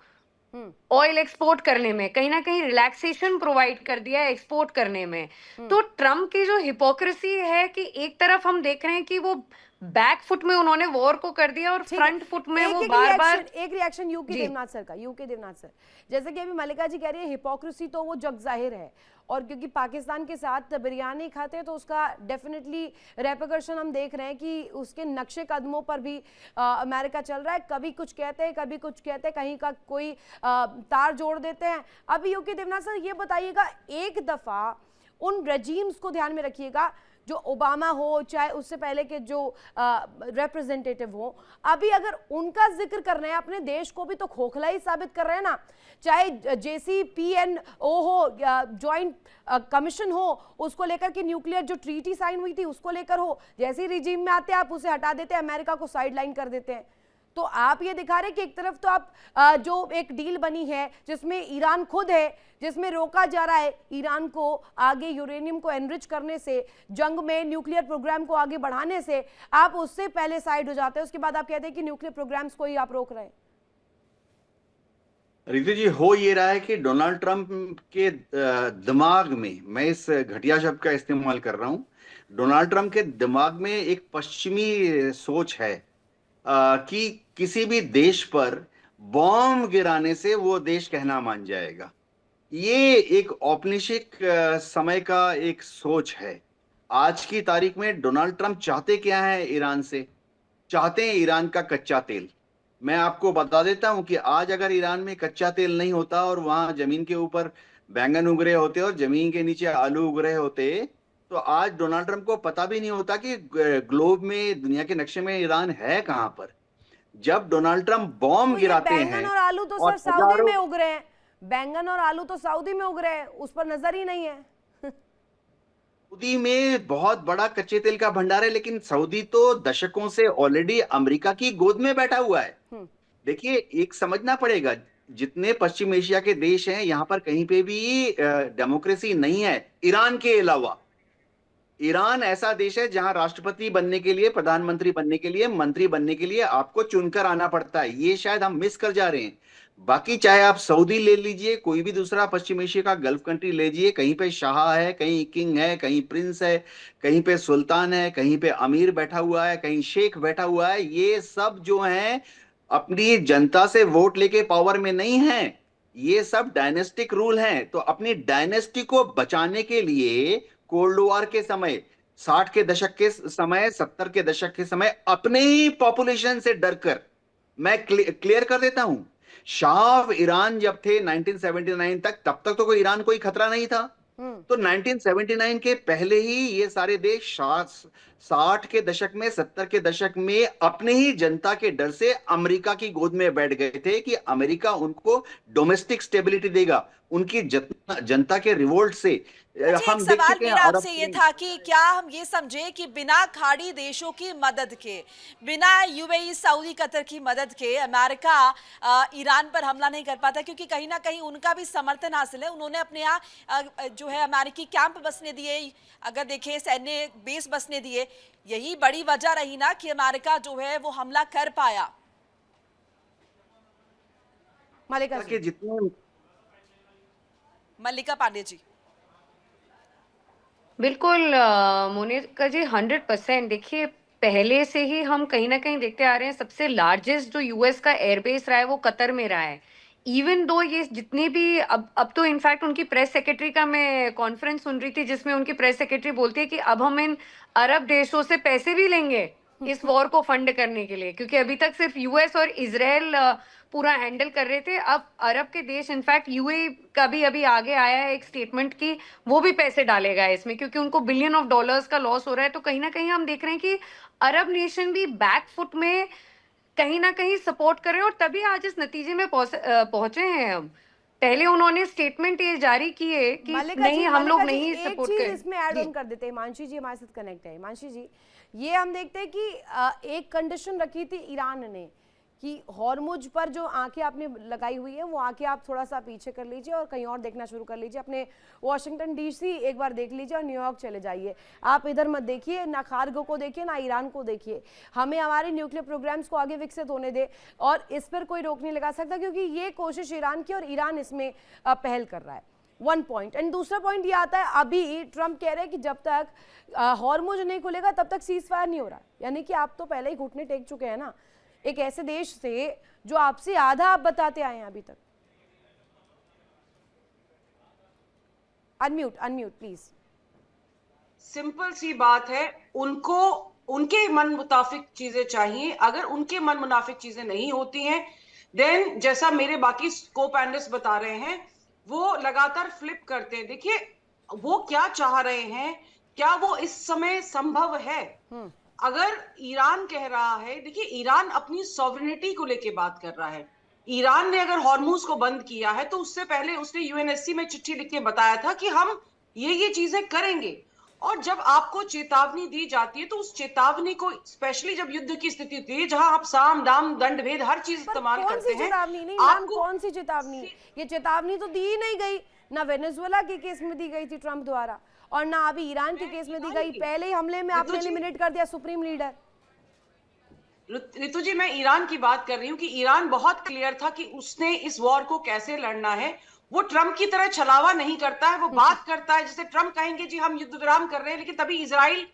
ऑयल एक्सपोर्ट करने में, कहीं ना कहीं रिलैक्सेशन प्रोवाइड कर दिया है एक्सपोर्ट करने में। तो ट्रम्प की जो हिपोक्रेसी है कि एक तरफ हम देख रहे हैं कि वो बैक फुट में उन्होंने वॉर को कर दिया और फ्रंट फुट में वो बार बार। एक रिएक्शन यूके देवनाथ सर का, यूके देवनाथ सर, जैसे कि अभी मलिका जी कह रही है हिपोक्रेसी तो वो जग जाहिर है, और क्योंकि पाकिस्तान के साथ बिरयानी खाते हैं तो उसका डेफिनेटली रेपरकशन हम देख रहे हैं कि उसके नक्शे कदमों पर भी अमेरिका चल रहा है। कभी कुछ कहते हैं, कभी कुछ कहते हैं, कहीं का कोई तार जोड़ देते हैं। अभी यूके देवनाथ सर ये बताइएगा, एक दफा उन रेजीम्स को ध्यान में रखिएगा जो ओबामा हो चाहे उससे पहले के जो रिप्रेजेंटेटिव हो, अभी अगर उनका जिक्र कर रहे हैं, अपने देश को भी तो खोखला ही साबित कर रहे हैं ना। चाहे JCPOA हो, जॉइंट कमीशन हो, उसको लेकर के न्यूक्लियर जो ट्रीटी साइन हुई थी उसको लेकर हो, जैसे रिजीम में आते हैं आप उसे हटा देते हैं, अमेरिका को साइडलाइन कर देते हैं। तो आप ये दिखा रहे हैं कि एक तरफ तो आप जो एक डील बनी है जिसमें ईरान खुद है, जिसमें रोका जा रहा है ईरान को आगे यूरेनियम को एनरिच करने से, जंग में न्यूक्लियर प्रोग्राम को आगे बढ़ाने से, आप उससे पहले साइड हो जाते हैं, उसके बाद आप कहते हैं कि न्यूक्लियर प्रोग्राम्स को ही आप रोक रहे हैं। रितु जी, हो ये रहा है कि डोनाल्ड ट्रंप के दिमाग में, मैं इस घटिया शब्द का इस्तेमाल कर रहा हूं, डोनाल्ड ट्रंप के दिमाग में एक पश्चिमी सोच है कि किसी भी देश पर बॉम्ब गिराने से वो देश कहना मान जाएगा। ये एक औपनिवेशिक समय का एक सोच है। आज की तारीख में डोनाल्ड ट्रंप चाहते क्या है ईरान से? चाहते हैं ईरान का कच्चा तेल। मैं आपको बता देता हूं कि आज अगर ईरान में कच्चा तेल नहीं होता और वहां जमीन के ऊपर बैंगन उग रहे होते और जमीन के नीचे आलू उग रहे होते, तो आज डोनाल्ड ट्रंप को पता भी नहीं होता कि ग्लोब में, दुनिया के नक्शे में ईरान है कहां पर। जब डोनाल्ड ट्रंप बॉम्ब गिराते हैं, बैंगन और आलू तो सर सऊदी में उग रहे हैं, बैंगन और आलू तो सऊदी में उग रहे हैं, उस पर नजर ही नहीं है। सऊदी में बहुत बड़ा कच्चे तेल का भंडार है, लेकिन सऊदी तो दशकों से ऑलरेडी अमेरिका की गोद में बैठा हुआ है। देखिए, एक समझना पड़ेगा, जितने पश्चिम एशिया के देश हैं यहां पर कहीं पे भी डेमोक्रेसी नहीं है ईरान के अलावा। ईरान ऐसा देश है जहां राष्ट्रपति बनने के लिए, प्रधानमंत्री बनने के लिए, मंत्री बनने के लिए आपको चुनकर आना पड़ता है। ये शायद हम मिस कर जा रहे हैं। बाकी चाहे आप सऊदी ले लीजिए, कोई भी दूसरा पश्चिम एशिया का गल्फ कंट्री ले लीजिए, कहीं पे शाह है, कहीं किंग है, कहीं प्रिंस है, कहीं पे सुल्तान है, कहीं पे अमीर बैठा हुआ है, कहीं शेख बैठा हुआ है। ये सब जो है अपनी जनता से वोट लेके पावर में नहीं है, ये सब डायनेस्टिक रूल हैं। तो अपनी डायनेस्टी को बचाने के लिए कोल्ड वॉर के समय, 60 के दशक के समय, 70 के दशक के समय अपने ही पॉपुलेशन से डरकर मैं क्लियर कर देता हूं, शाह ईरान जब थे 1979 तक, तब तक तो कोई ईरान कोई खतरा नहीं था। तो 1979 के पहले ही ये सारे देश 60 के दशक में, 70 के दशक में अपने ही जनता के डर से अमेरिका की गोद में बैठ गए थे कि अमेरिका उनको डोमेस्टिक स्टेबिलिटी देगा। उनकी जनता के रिवोल्ट से अच्छा, हम एक देख सवाल चुके हैं। मेरा और आपसे ये था कि क्या हम ये समझे कि बिना खाड़ी देशों की मदद के, बिना यूएई, सऊदी, कतर की मदद के अमेरिका ईरान पर हमला नहीं कर पाता, क्योंकि कहीं ना कहीं उनका भी समर्थन हासिल है। उन्होंने अपने यहाँ जो है अमेरिकी कैंप बसने दिए, अगर देखें सैन्य बेस बसने दिए। यही बड़ी वजह रही ना कि अमेरिका जो है वो हमला कर पाया। मल्लिका पांडे जी। बिल्कुल मोनिका जी, 100%। देखिए, पहले से ही हम कहीं ना कहीं देखते आ रहे हैं, सबसे लार्जेस्ट जो यूएस का एयरबेस रहा है वो कतर में रहा है। इवन दो ये जितने भी अब तो इनफैक्ट उनकी प्रेस सेक्रेटरी का मैं कॉन्फ्रेंस सुन रही थी, जिसमें उनकी प्रेस सेक्रेटरी बोलती है कि अब हम इन अरब देशों से पैसे भी लेंगे इस वॉर को फंड करने के लिए, क्योंकि अभी तक सिर्फ यूएस और इजराइल पूरा हैंडल कर रहे थे। अब अरब के देश, इनफैक्ट यूएई का भी अभी आगे आया है एक स्टेटमेंट की वो भी पैसे डालेगा इसमें, क्योंकि उनको $billions of dollars का लॉस हो रहा है। तो कहीं ना कहीं हम देख रहे हैं कि अरब नेशन भी बैकफुट में कहीं ना कहीं सपोर्ट कर रहे हैं, और तभी आज इस नतीजे में पहुंचे हैं। हम पहले उन्होंने स्टेटमेंट ये जारी किए कि नहीं, हम लोग नहीं सपोर्ट करें। इसमें ऐड ऑन कर देते हैं। हिमांशी जी हमारे साथ कनेक्ट है। हिमांशी जी, ये हम देखते हैं कि एक कंडीशन रखी थी ईरान ने कि हॉर्मुज पर जो आंखें आपने लगाई हुई है वो आंखें आप थोड़ा सा पीछे कर लीजिए और कहीं और देखना शुरू कर लीजिए। अपने वॉशिंगटन डीसी एक बार देख लीजिए और न्यूयॉर्क चले जाइए। आप इधर मत देखिए, ना खार्गो को देखिए ना ईरान को देखिए। हमें हमारे न्यूक्लियर प्रोग्राम्स को आगे विकसित होने दे और इस पर कोई रोक नहीं लगा सकता, क्योंकि ये कोशिश ईरान की और ईरान इसमें पहल कर रहा है। One point. एंड दूसरा पॉइंट ये आता है, अभी ट्रम्प कह रहे हैं कि जब तक हॉर्मुज नहीं खुलेगा तब तक सीज फायर नहीं हो रहा। यानी कि आप तो पहले ही घुटने टेक चुके हैं ना एक ऐसे देश से जो आपसे आधा आप बताते आए हैं अभी तक। Unmute please. सिंपल सी बात है, उनको उनके मन मुताबिक चीजें चाहिए। अगर उनके मन मुनाफिक चीजें नहीं होती हैं, देन जैसा मेरे बाकी को पैनलिस्ट बता रहे हैं, वो लगातार फ्लिप करते हैं। देखिए वो क्या चाह रहे हैं, क्या वो इस समय संभव है? अगर ईरान कह रहा है, देखिए ईरान अपनी सॉवरेनिटी को लेके बात कर रहा है। ईरान ने अगर हॉर्मुज को बंद किया है तो उससे पहले उसने यूएनएससी में चिट्ठी लिख के बताया था कि हम ये चीजें करेंगे। और जब आपको चेतावनी दी जाती है तो उस चेतावनी को, स्पेशली जब युद्ध की स्थिति होती है जहां आप साम दाम दंड भेद हर चीज इस्तेमाल करते हैं, आपको कौन सी चेतावनी? ये चेतावनी तो दी नहीं गई, ना वेनेजुएला के केस में दी गई थी ट्रम्प द्वारा और ना अभी ईरान के केस में दी गई। पहले ही हमले में आपने एलिमिनेट कर दिया सुप्रीम लीडर। ऋतु जी, मैं ईरान की बात कर रही हूँ कि ईरान बहुत क्लियर था कि उसने इस वॉर को कैसे लड़ना है। वो ट्रम्प की तरह छलावा नहीं करता है, वो बात करता है जैसे ट्रम्प कहेंगे जी हम युद्ध विराम कर रहे हैं, लेकिन तभी इजराइल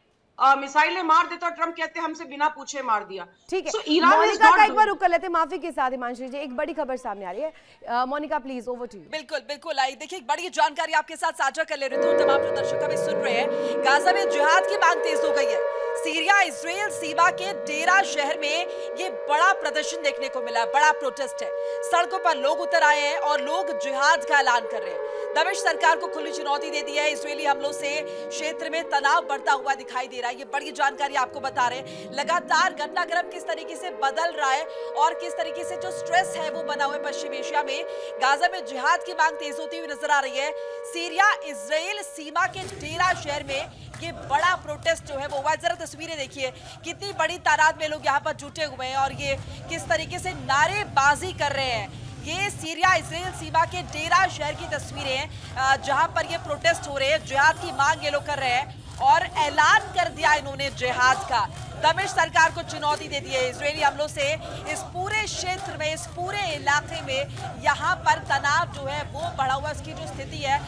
मिसाइलें मार देता और ट्रम्प कहते हैं हमसे बिना पूछे मार दिया। ठीक है, so, ईरान मोनिका का एक बार रुक कर लेते हैं माफी के साथ। हिमांशु जी, एक बड़ी खबर सामने आ रही है। Monika please, over to you. बिल्कुल आई। देखिए, एक बड़ी जानकारी आपके साथ साझा कर ले रही हूँ, तमाम जो दर्शक हमें सुन रहे हैं। गाजा में जिहाद की मांग तेज हो गई है। सीरिया इजराइल सीमा के डेरा शहर में ये बड़ा प्रदर्शन देखने को मिला, बड़ा प्रोटेस्ट है। सड़कों पर लोग उतर आए हैं और लोग जिहाद का ऐलान कर रहे हैं। दमिश्क सरकार को खुली चुनौती दे दी है। इजरायली हमलों से क्षेत्र में तनाव बढ़ता हुआ दिखाई दे रहा है। ये बड़ी जानकारी आपको बता रहे हैं। लगातार घटनाक्रम किस तरीके से बदल रहा है और किस तरीके से जो स्ट्रेस है वो बना हुआ है पश्चिम एशिया में। गाजा में जिहाद की मांग तेज होती हुई नजर आ रही है। सीरिया इजराइल सीमा के डेरा शहर में ये बड़ा प्रोटेस्ट जो है वो हुआ। जरा तस्वीरें देखिए, कितनी बड़ी तादाद में लोग यहाँ पर जुटे हुए हैं और ये किस तरीके से नारेबाजी कर रहे हैं। ये सीरिया इजराइल सीमा के डेरा शहर की तस्वीरें हैं जहां पर ये प्रोटेस्ट हो रहे हैं। जिहाद की मांग ये लोग कर रहे हैं और ऐलान कर दिया इन्होंने जिहाद का। दमिश्क सरकार को चुनौती दे दी है। इजरायली हमलों से इस पूरे क्षेत्र में, इस पूरे इलाके में यहाँ पर तनाव जो है वो बढ़ा हुआ, इसकी जो स्थिति है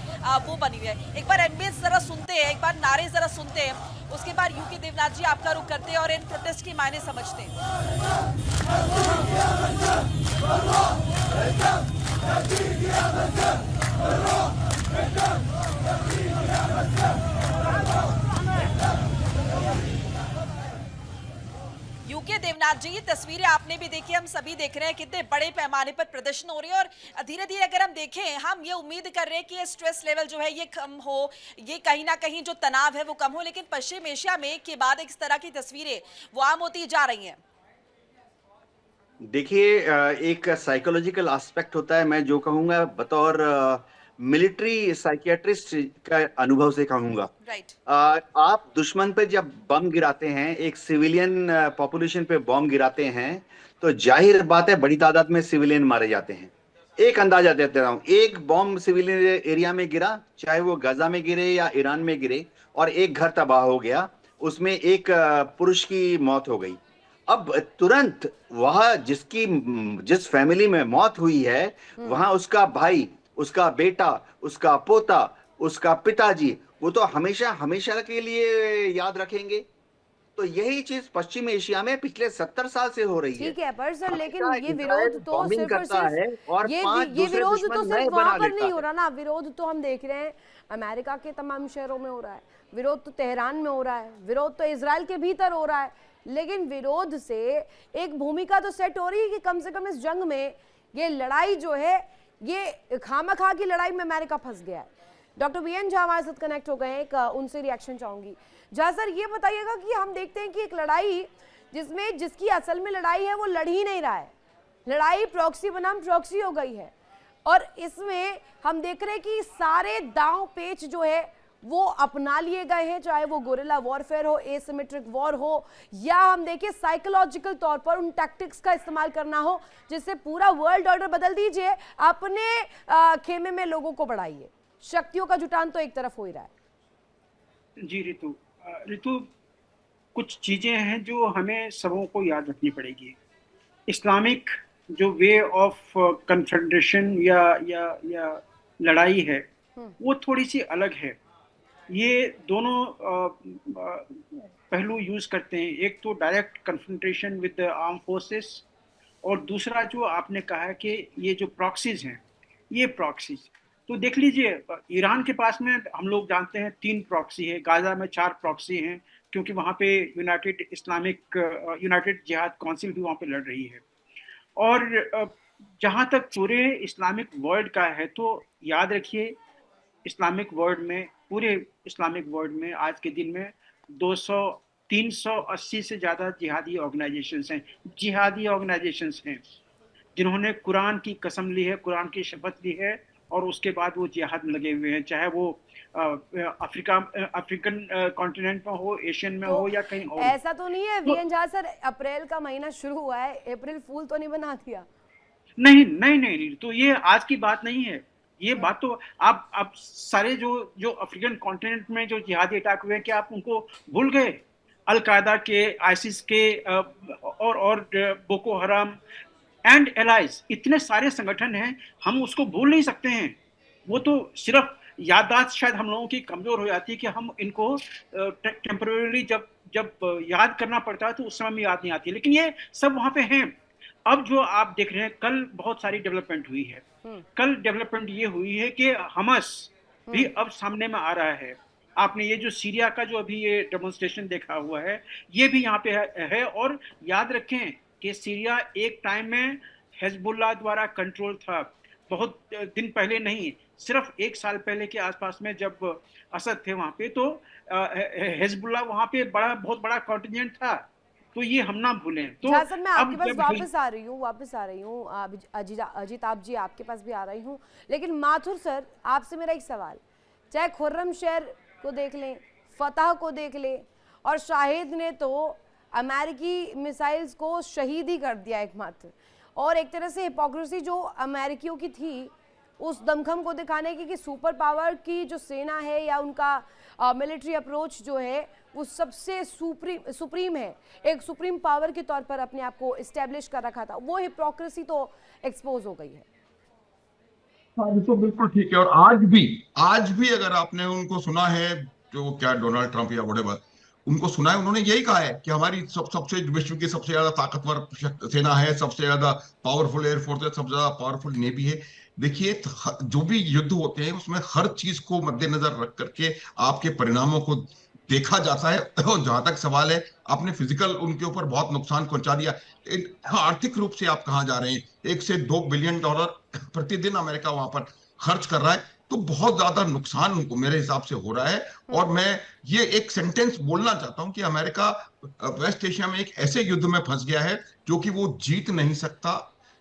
वो बनी हुई है। एक बार एमबीएस जरा सुनते हैं, एक बार नारे जरा सुनते हैं, उसके बाद यूके देवनाथ जी आपका रुख करते हैं और इन प्रोटेस्ट की मायने समझते हैं। यूके देवनाथ रघुनाथ जी, ये तस्वीरें आपने भी देखी, हम सभी देख रहे हैं कितने बड़े पैमाने पर प्रदर्शन हो रहे हैं और धीरे धीरे अगर हम देखें, हम ये उम्मीद कर रहे हैं कि ये स्ट्रेस लेवल जो है ये कम हो, ये कहीं ना कहीं जो तनाव है वो कम हो, लेकिन पश्चिम एशिया में के बाद इस तरह की तस्वीरें वो आम होती जा रही हैं। देखिए, एक साइकोलॉजिकल एस्पेक्ट होता है, मैं जो कहूंगा बतौर मिलिट्री साइकियाट्रिस्ट का अनुभव से कहूंगा। राइट। आप दुश्मन पे जब बम गिराते हैं, एक सिविलियन पॉपुलेशन पे बम गिराते हैं, तो जाहिर बात है बड़ी तादाद में सिविलियन मारे जाते हैं। एक अंदाजा देता हूं, एक बम सिविलियन एरिया में गिरा, चाहे वो गाजा में गिरे या ईरान में गिरे, और एक घर तबाह हो गया, उसमें एक पुरुष की मौत हो गई। अब तुरंत वह जिस फैमिली में मौत हुई है, वहां उसका भाई, उसका बेटा, उसका पोता, उसका पिताजी, वो तो हमेशा हमेशा के लिए याद रखेंगे। तो यही चीज पश्चिम एशिया में पिछले 70 साल से हो रही है। ठीक है पर सर, लेकिन हमेशा ये इजराइल विरोध तो बॉम्बिंग सिर्फ और करता है सिर्फ और ये 5 ये दूसरे विरोध दुश्मन तो नए सिर्फ बना वहां पर लेता नहीं है। हो रहा ना, विरोध तो हम देख रहे हैं अमेरिका के तमाम शहरों में हो रहा है, विरोध तो तेहरान में हो रहा है, विरोध तो इजराइल के भीतर हो रहा है। लेकिन विरोध से एक भूमिका तो सेट हो रही है कि कम से कम इस जंग में ये लड़ाई जो है, ये खामखा की लड़ाई में अमेरिका फंस गया है। डॉक्टर वीएन झा हमारे साथ कनेक्ट हो गए हैं, एक उनसे रिएक्शन चाहूंगी। झा सर, ये बताइएगा कि हम देखते हैं कि एक लड़ाई जिसमें जिसकी असल में लड़ाई है वो लड़ ही नहीं रहा है, लड़ाई प्रॉक्सी बनाम प्रॉक्सी हो गई है, और इसमें हम देख रहे हैं कि सारे दांव पेच जो है वो अपना लिए गए हैं, चाहे वो गोरिल्ला वॉरफेयर हो, एसिमेट्रिक वॉर हो, या हम देखिए साइकोलॉजिकल तौर पर उन टैक्टिक्स का इस्तेमाल करना हो जिससे पूरा वर्ल्ड ऑर्डर बदल दीजिए, अपने खेमे में लोगों को बढ़ाइए। शक्तियों का जुटान तो एक तरफ हो ही रहा है। जी ऋतु, कुछ चीजें हैं जो हमें सबों को याद रखनी पड़ेगी। इस्लामिक जो वे ऑफ कन्फ्रंटेशन या लड़ाई है वो थोड़ी सी अलग है। ये दोनों पहलू यूज करते हैं, एक तो direct confrontation with the arm forces, और दूसरा जो आपने कहा कि ये जो प्रॉक्सीज हैं, ये प्रॉक्सीज तो देख लीजिए, ईरान के पास में हम लोग जानते हैं 3 प्रॉक्सी है, गाजा में 4 प्रॉक्सी हैं, क्योंकि वहाँ पे यूनाइटेड जिहाद काउंसिल भी वहाँ पे लड़ रही है। और जहाँ तक पूरे इस्लामिक वर्ल्ड का है, तो याद रखिए पूरे इस्लामिक वर्ल्ड में आज के दिन में 380 से ज़्यादा जिहादी ऑर्गेनाइजेशंस हैं जिन्होंने कुरान की कसम ली है, कुरान की शपथ ली है, और उसके बाद वो जिहाद में लगे हुए हैं, चाहे वो अफ्रीकन कॉन्टिनेंट में हो, एशियन में हो या कहीं और। ऐसा तो नहीं है वीएन झा सर, अप्रैल का महीना शुरू हुआ है, अप्रैल फूल तो नहीं बना दिया? नहीं, तो ये आज की बात नहीं है, ये बात तो आप सारे जो अफ्रीकन कॉन्टिनेंट में जो जिहादी अटैक हुए, क्या आप उनको भूल गए? अल-कायदा के, आईसिस के और बोको हराम एंड एलाइज, इतने सारे संगठन हैं, हम उसको भूल नहीं सकते हैं। वो तो सिर्फ याददाश्त शायद हम लोगों की कमजोर हो जाती है कि हम इनको टेम्परेरी जब याद करना पड़ता है तो उस समय में याद नहीं आती, लेकिन ये सब वहाँ पे हैं। अब जो आप देख रहे हैं, कल बहुत सारी डेवलपमेंट हुई है। कल डेवलपमेंट ये हुई है कि हमास भी अब सामने में आ रहा है। आपने ये जो सीरिया का जो अभी ये डेमोन्स्ट्रेशन देखा हुआ है, ये भी यहाँ पे है। और याद रखें कि सीरिया एक टाइम में हिजबुल्लाह द्वारा कंट्रोल था, बहुत दिन पहले नहीं, सिर्फ 1 साल पहले के आसपास में जब असद थे वहाँ पे, तो हिजबुल्लाह वहाँ पे बहुत बड़ा कॉन्टिजेंट था, तो ये हम ना भूलें। तो सर, मैं आपके पास वापस आ रही हूँ अजीत, आप जी आपके पास भी आ रही हूँ, लेकिन माथुर सर, आपसे मेरा एक सवाल, चाहे खुर्रम शहर को देख लें, फतह को देख लें, और शाहिद ने तो अमेरिकी मिसाइल्स को शहीद ही कर दिया एकमात्र, और एक तरह से हिपोक्रेसी जो अमेरिकियों की थी उस दमखम को दिखाने की कि सुपर पावर की जो सेना है या उनका मिलिट्री अप्रोच जो है वो सबसे सुप्रीम है, एक सुप्रीम पावर के तौर पर अपने आप को इस्टेब्लिश कर रखा था, वो हिपोक्रेसी तो एक्सपोज हो गई है। हाँ, तो बिल्कुल ठीक है। और आज भी अगर आपने उनको सुना है, जो क्या डोनाल्ड ट्रंप या व्हाटएवर, उनको सुना है, उन्होंने यही कहा है कि हमारी सबसे विश्व की सबसे ज्यादा ताकतवर सेना है, सबसे ज्यादा पावरफुल एयरफोर्स है, सबसे ज्यादा पावरफुल नेवी है। देखिए, जो भी युद्ध होते हैं उसमें हर चीज को मद्देनजर रख करके आपके परिणामों को देखा जाता है। तो जहां तक सवाल है, आपने फिजिकल उनके ऊपर बहुत नुकसान पहुंचा दिया। आर्थिक रूप से आप कहाँ जा रहे हैं? 1 से 2 बिलियन डॉलर प्रतिदिन अमेरिका वहां पर खर्च कर रहा है, तो बहुत ज्यादा नुकसान उनको मेरे हिसाब से हो रहा है। और मैं ये एक सेंटेंस बोलना चाहता हूं कि अमेरिका वेस्ट एशिया में एक ऐसे युद्ध में फंस गया है जो कि वो जीत नहीं सकता,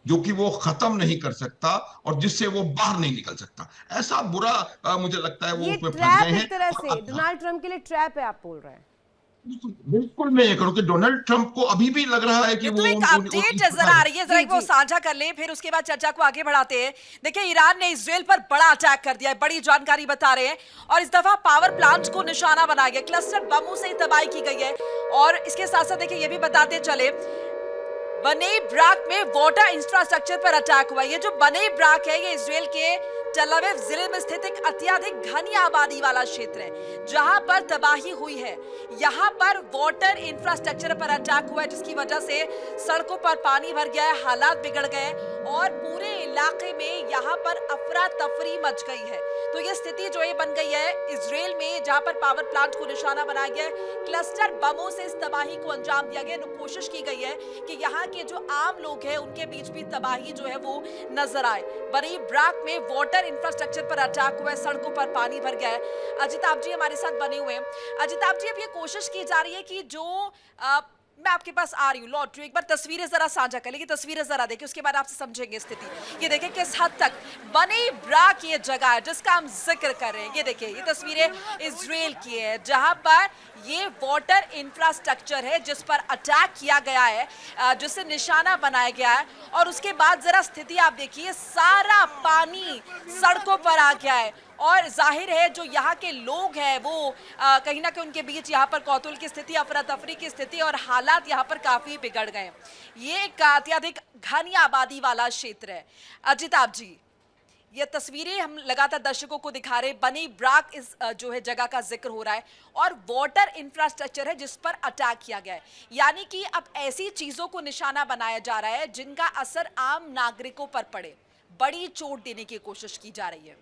जो कि वो खत्म नहीं कर सकता, और जिससे वो बाहर नहीं निकल सकता। ऐसा बुरा मुझे लगता है वो ये उसमें फंस ट्रैप गए हैं। एक तरह और से डोनाल्ड ट्रंप के लिए ट्रैप है, आप बोल रहे हैं? बिल्कुल मैं ये करूं कि डोनाल्ड ट्रंप को अभी भी लग रहा है कि तो वो एक अपडेट इस नजर आ रही है, जरा जी, एक वो जी। साझा कर ले, फिर उसके बाद चर्चा को आगे बढ़ाते हैं। देखिए, ईरान ने इजराइल पर बड़ा अटैक कर दिया है, बड़ी जानकारी बता रहे हैं, और इस दफा पावर प्लांट को निशाना बनाया गया, क्लस्टर बमों से तबाही की गई है। और इसके साथ साथ देखिए ये भी बताते चले, बने ब्राक में वाटर इंफ्रास्ट्रक्चर पर अटैक हुआ। ये जो बने ब्राक है, ये इजराइल के टेल अवीव जिले में स्थित एक अत्यधिक घनी आबादी वाला क्षेत्र है जहां पर तबाही हुई है। यहां पर वाटर इंफ्रास्ट्रक्चर पर अटैक हुआ है, जिसकी वजह से सड़कों पर पानी भर गया है, हालात बिगड़ गए और पूरे इलाके में यहां पर अफरा तफरी मच गई है। तो ये स्थिति जो है बन गई है इजराइल में, जहां पर पावर प्लांट को निशाना बनाया गया है, क्लस्टर बमों से इस तबाही को अंजाम दिया गया। कोशिश की गई है कि यहाँ के जो आम लोग हैं उनके बीच भी तबाही जो है वो नजर आए। बनी ब्राक में वाटर इंफ्रास्ट्रक्चर पर अटैक हुआ है, सड़कों पर पानी भर गया है। अजिताभ जी हमारे साथ बने हुए हैं। अजिताभ जी, अब ये कोशिश की जा रही है कि जो मैं आपके पास आ रही हूँ, लौट रही हूँ, एक बार तस्वीरें जरा साझा कर लेंगे, तस्वीरें जरा देखिए, उसके बाद आपसे समझेंगे स्थिति। ये देखिए किस हद तक बनी ब्राक ये जगह है जिसका हम जिक्र कर रहे हैं। ये देखिए, ये तस्वीरें इजराइल की है जहां पर ये वाटर इंफ्रास्ट्रक्चर है जिस पर अटैक किया गया है, जिसे निशाना बनाया गया है। और उसके बाद जरा स्थिति आप देखिए, सारा पानी सड़कों पर आ गया है और जाहिर है जो यहाँ के लोग हैं वो कहीं ना कहीं उनके बीच यहाँ पर कौतूहल की स्थिति, अफरा तफरी की स्थिति और हालात यहाँ पर काफी बिगड़ गए। ये एक अत्यधिक घनी आबादी वाला क्षेत्र है। अजिताभ जी, ये तस्वीरें हम लगातार दर्शकों को दिखा रहे, बनी ब्राक इस जो है जगह का जिक्र हो रहा है और वाटर इंफ्रास्ट्रक्चर है जिस पर अटैक किया गया है। यानी कि अब ऐसी चीजों को निशाना बनाया जा रहा है जिनका असर आम नागरिकों पर पड़े, बड़ी चोट देने की कोशिश की जा रही है।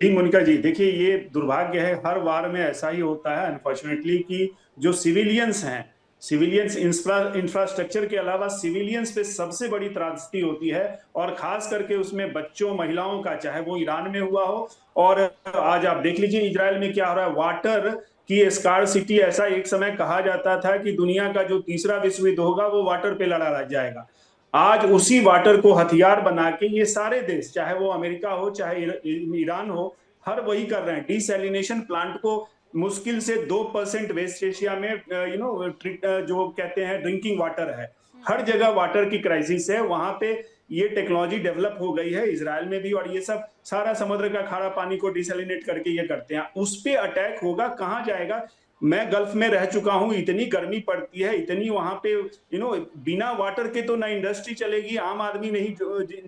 मोनिका जी, देखिए ये दुर्भाग्य है, हर बार में ऐसा ही होता है अनफॉर्चुनेटली कि जो सिविलियंस हैं, सिविलियंस इंफ्रास्ट्रक्चर के अलावा सिविलियंस पे सबसे बड़ी त्रासदी होती है, और खास करके उसमें बच्चों महिलाओं का, चाहे वो ईरान में हुआ हो और आज आप देख लीजिए इजराइल में क्या हो रहा है। वाटर की स्कार्सिटी, ऐसा एक समय कहा जाता था कि दुनिया का जो तीसरा विश्व युद्ध होगा वो वाटर पे लड़ा जाएगा। आज उसी वाटर को हथियार बना के ये सारे देश, चाहे वो अमेरिका हो चाहे ईरान हो, हर वही कर रहे हैं। डिसैलिनेशन प्लांट को मुश्किल से 2% वेस्ट एशिया में जो कहते हैं ड्रिंकिंग वाटर है, हर जगह वाटर की क्राइसिस है। वहां पे ये टेक्नोलॉजी डेवलप हो गई है इजराइल में भी, और ये सब सारा समुद्र का खारा पानी को डिसैलिनेट करके ये करते हैं। उस पे अटैक होगा, कहाँ जाएगा? मैं गल्फ में रह चुका हूं, इतनी गर्मी पड़ती है, इतनी वहां पे बिना वाटर के तो ना इंडस्ट्री चलेगी, आम आदमी नहीं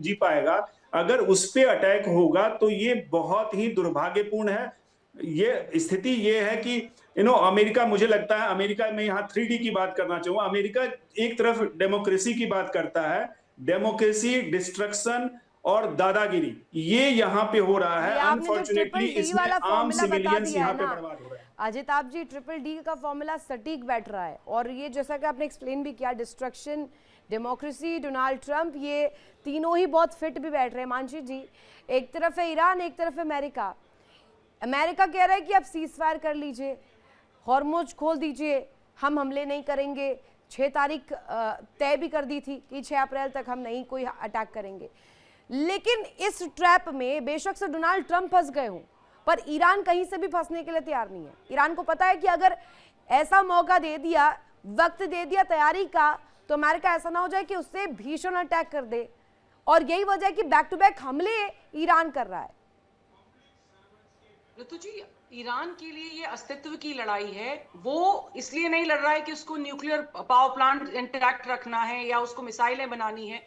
जी पाएगा। अगर उस पे अटैक होगा तो ये बहुत ही दुर्भाग्यपूर्ण है। ये स्थिति ये है कि अमेरिका, मुझे लगता है अमेरिका में, यहाँ 3D की बात करना चाहूंगा। अमेरिका एक तरफ डेमोक्रेसी की बात करता है, डेमोक्रेसी, डिस्ट्रक्शन और दादागिरी, ये यहाँ पे हो रहा है। अनफॉर्चुनेटली इसमें आम सिविलियंस यहाँ पे बर्बाद हो रहे हैं। अजिताभ जी, ट्रिपल-D का फॉर्मूला सटीक बैठ रहा है, और ये जैसा कि आपने एक्सप्लेन भी किया, डिस्ट्रक्शन, डेमोक्रेसी, डोनाल्ड ट्रंप, ये तीनों ही बहुत फिट भी बैठ रहे हैं। मानसी जी, एक तरफ है ईरान, एक तरफ है अमेरिका। अमेरिका कह रहा है कि आप सीज फायर कर लीजिए, हॉर्मुज खोल दीजिए, हम हमले नहीं करेंगे। 6 तारीख तय भी कर दी थी कि 6 अप्रैल तक हम नहीं कोई अटैक करेंगे। लेकिन इस ट्रैप में बेशक से डोनाल्ड ट्रंप फंस गए हों, पर ईरान कहीं से भी फंसने के लिए तैयार नहीं है। ईरान को पता है कि अगर ऐसा मौका दे दिया, वक्त दे दिया तैयारी का, तो अमेरिका ऐसा ना हो जाए कि उससे भीषण अटैक कर दे। और यही वजह है कि बैक टू बैक हमले ईरान कर रहा है। ऋतु जी, ईरान के लिए ये अस्तित्व की लड़ाई है। वो इसलिए नहीं लड़ रहा है कि उसको न्यूक्लियर पावर प्लांट इंटैक्ट रखना है या उसको मिसाइलें बनानी है।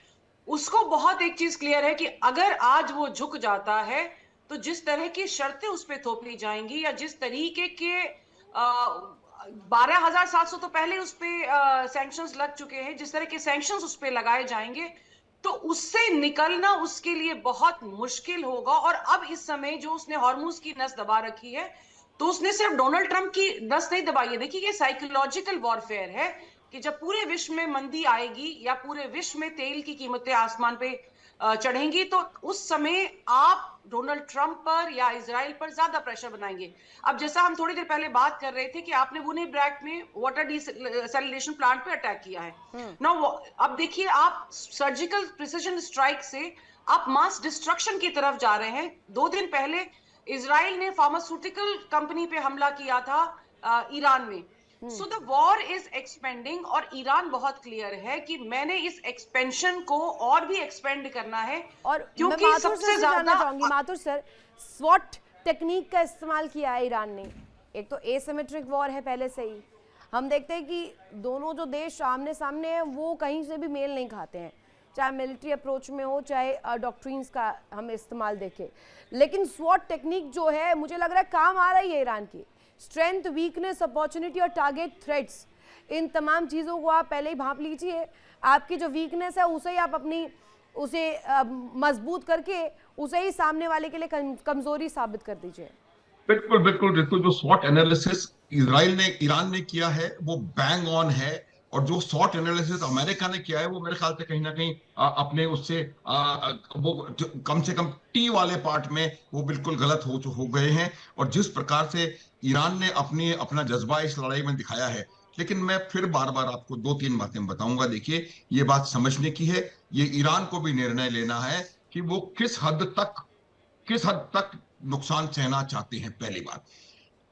उसको बहुत एक चीज क्लियर है कि अगर आज वो झुक जाता है तो जिस तरह की शर्तें उस पर थोपी जाएंगी, या जिस तरीके के 12,700 तो पहले उस पे सैंक्शंस लग चुके हैं, जिस तरह के सैंक्शंस उस पे लगाए जाएंगे, तो उससे निकलना उसके लिए बहुत मुश्किल होगा। और अब इस समय जो उसने हॉर्मुज की नस दबा रखी है, तो उसने सिर्फ डोनाल्ड ट्रंप की नस नहीं दबाई है। देखिए, ये साइकोलॉजिकल वॉरफेयर है कि जब पूरे विश्व में मंदी आएगी या पूरे विश्व में तेल की कीमतें आसमान पे चढ़ेंगी, तो उस समय आप डोनाल्ड ट्रंप पर या इजराइल पर ज्यादा प्रेशर बनाएंगे। अब जैसा हम थोड़ी देर पहले बात कर रहे थे कि आपने बुनी ब्रैक में वाटर डिसैलिनेशन प्लांट पे अटैक किया है ना, अब देखिए आप सर्जिकल प्रिसिजन स्ट्राइक से आप मास डिस्ट्रक्शन की तरफ जा रहे हैं। 2 दिन पहले इजराइल ने फार्मास्यूटिकल कंपनी पे हमला किया था ईरान में। So the war is expanding और ईरान बहुत क्लियर है कि मैंने इस एक्सपेंशन को और भी एक्सपेंड करना है। और क्योंकि मैं सबसे ज्यादा माथुर सर, स्वॉट टेक्निक का इस्तेमाल किया है ईरान ने। एक तो एसिमेट्रिक वॉर है पहले से ही, हम देखते हैं कि दोनों जो देश आमने सामने हैं वो कहीं से भी मेल नहीं खाते हैं, चाहे मिलिट्री अप्रोच में हो चाहे डॉक्ट्रिन्स का हम इस्तेमाल देखें। लेकिन स्वॉट टेक्निक जो है मुझे लग रहा है काम आ रही है ईरान की। स्ट्रेंथ, वीकनेस, अपॉर्चुनिटी और टारगेट थ्रेट्स, इन तमाम चीज़ों को आप पहले ही भांप लीजिए। आपकी जो वीकनेस है उसे ही आप उसे मजबूत करके उसे ही सामने वाले के लिए कमजोरी साबित कर दीजिए। बिल्कुल बिल्कुल ऋतु, जो स्वॉट एनालिसिस ईरान ने किया है वो बैंग ऑन है, और जो स्वॉट एनालिसिस अमेरिका ने किया है वो मेरे ख्याल से कहीं ना कहीं अपने उससे वो कम से कम टी वाले पार्ट में वो बिल्कुल गलत हो गए हैं। और जिस प्रकार से ईरान ने अपना जज्बा इस लड़ाई में दिखाया है, लेकिन मैं फिर बार बार आपको 2-3 बातें बताऊंगा। देखिए, ये बात समझने की है, ये ईरान को भी निर्णय लेना है कि वो किस हद तक नुकसान सहना चाहते हैं, पहली बात।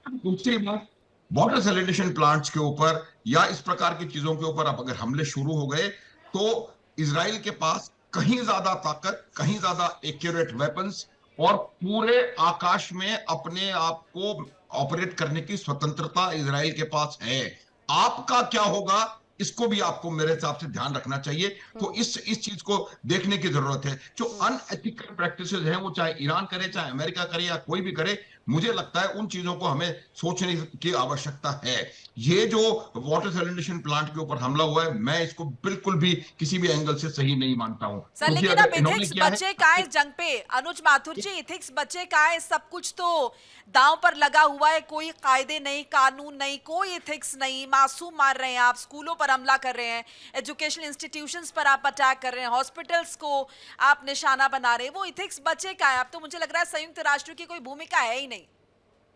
दूसरी बात, वाटर सैलिनेशन प्लांट्स के ऊपर या इस प्रकार की चीजों के ऊपर अब अगर हमले शुरू हो गए तो इजराइल के पास कहीं ज्यादा ताकत, कहीं ज्यादा एक्यूरेट वेपन्स और पूरे आकाश में अपने आप को ऑपरेट करने की स्वतंत्रता इजराइल के पास है। आपका क्या होगा इसको भी आपको मेरे हिसाब से ध्यान रखना चाहिए। तो इस चीज को देखने की जरूरत है। जो अनएथिकल प्रैक्टिसेस हैं वो चाहे ईरान करे, चाहे अमेरिका करे या कोई भी करे, मुझे लगता है उन चीजों को हमें सोचने की आवश्यकता है। ये जो वाटर सैलिनेशन प्लांट के ऊपर हमला हुआ है, मैं इसको बिल्कुल भी किसी भी एंगल से सही नहीं मानता हूं। सर, लेकिन अब इथिक्स बचे कहाँ इस जंग पे? अनुज माथुर जी, इथिक्स बचे कहाँ है? सब कुछ तो दांव पर लगा हुआ है, कोई कायदे नहीं, कानून नहीं, कोई इथिक्स नहीं, मासूम मार रहे हैं आप, स्कूलों पर हमला कर रहे हैं, एजुकेशनल इंस्टीट्यूशंस पर आप अटैक कर रहे हैं, हॉस्पिटल्स को आप निशाना बना रहे हैं, वो इथिक्स बचे कहाँ है? अब तो मुझे लग रहा है संयुक्त राष्ट्र की कोई भूमिका है ही नहीं।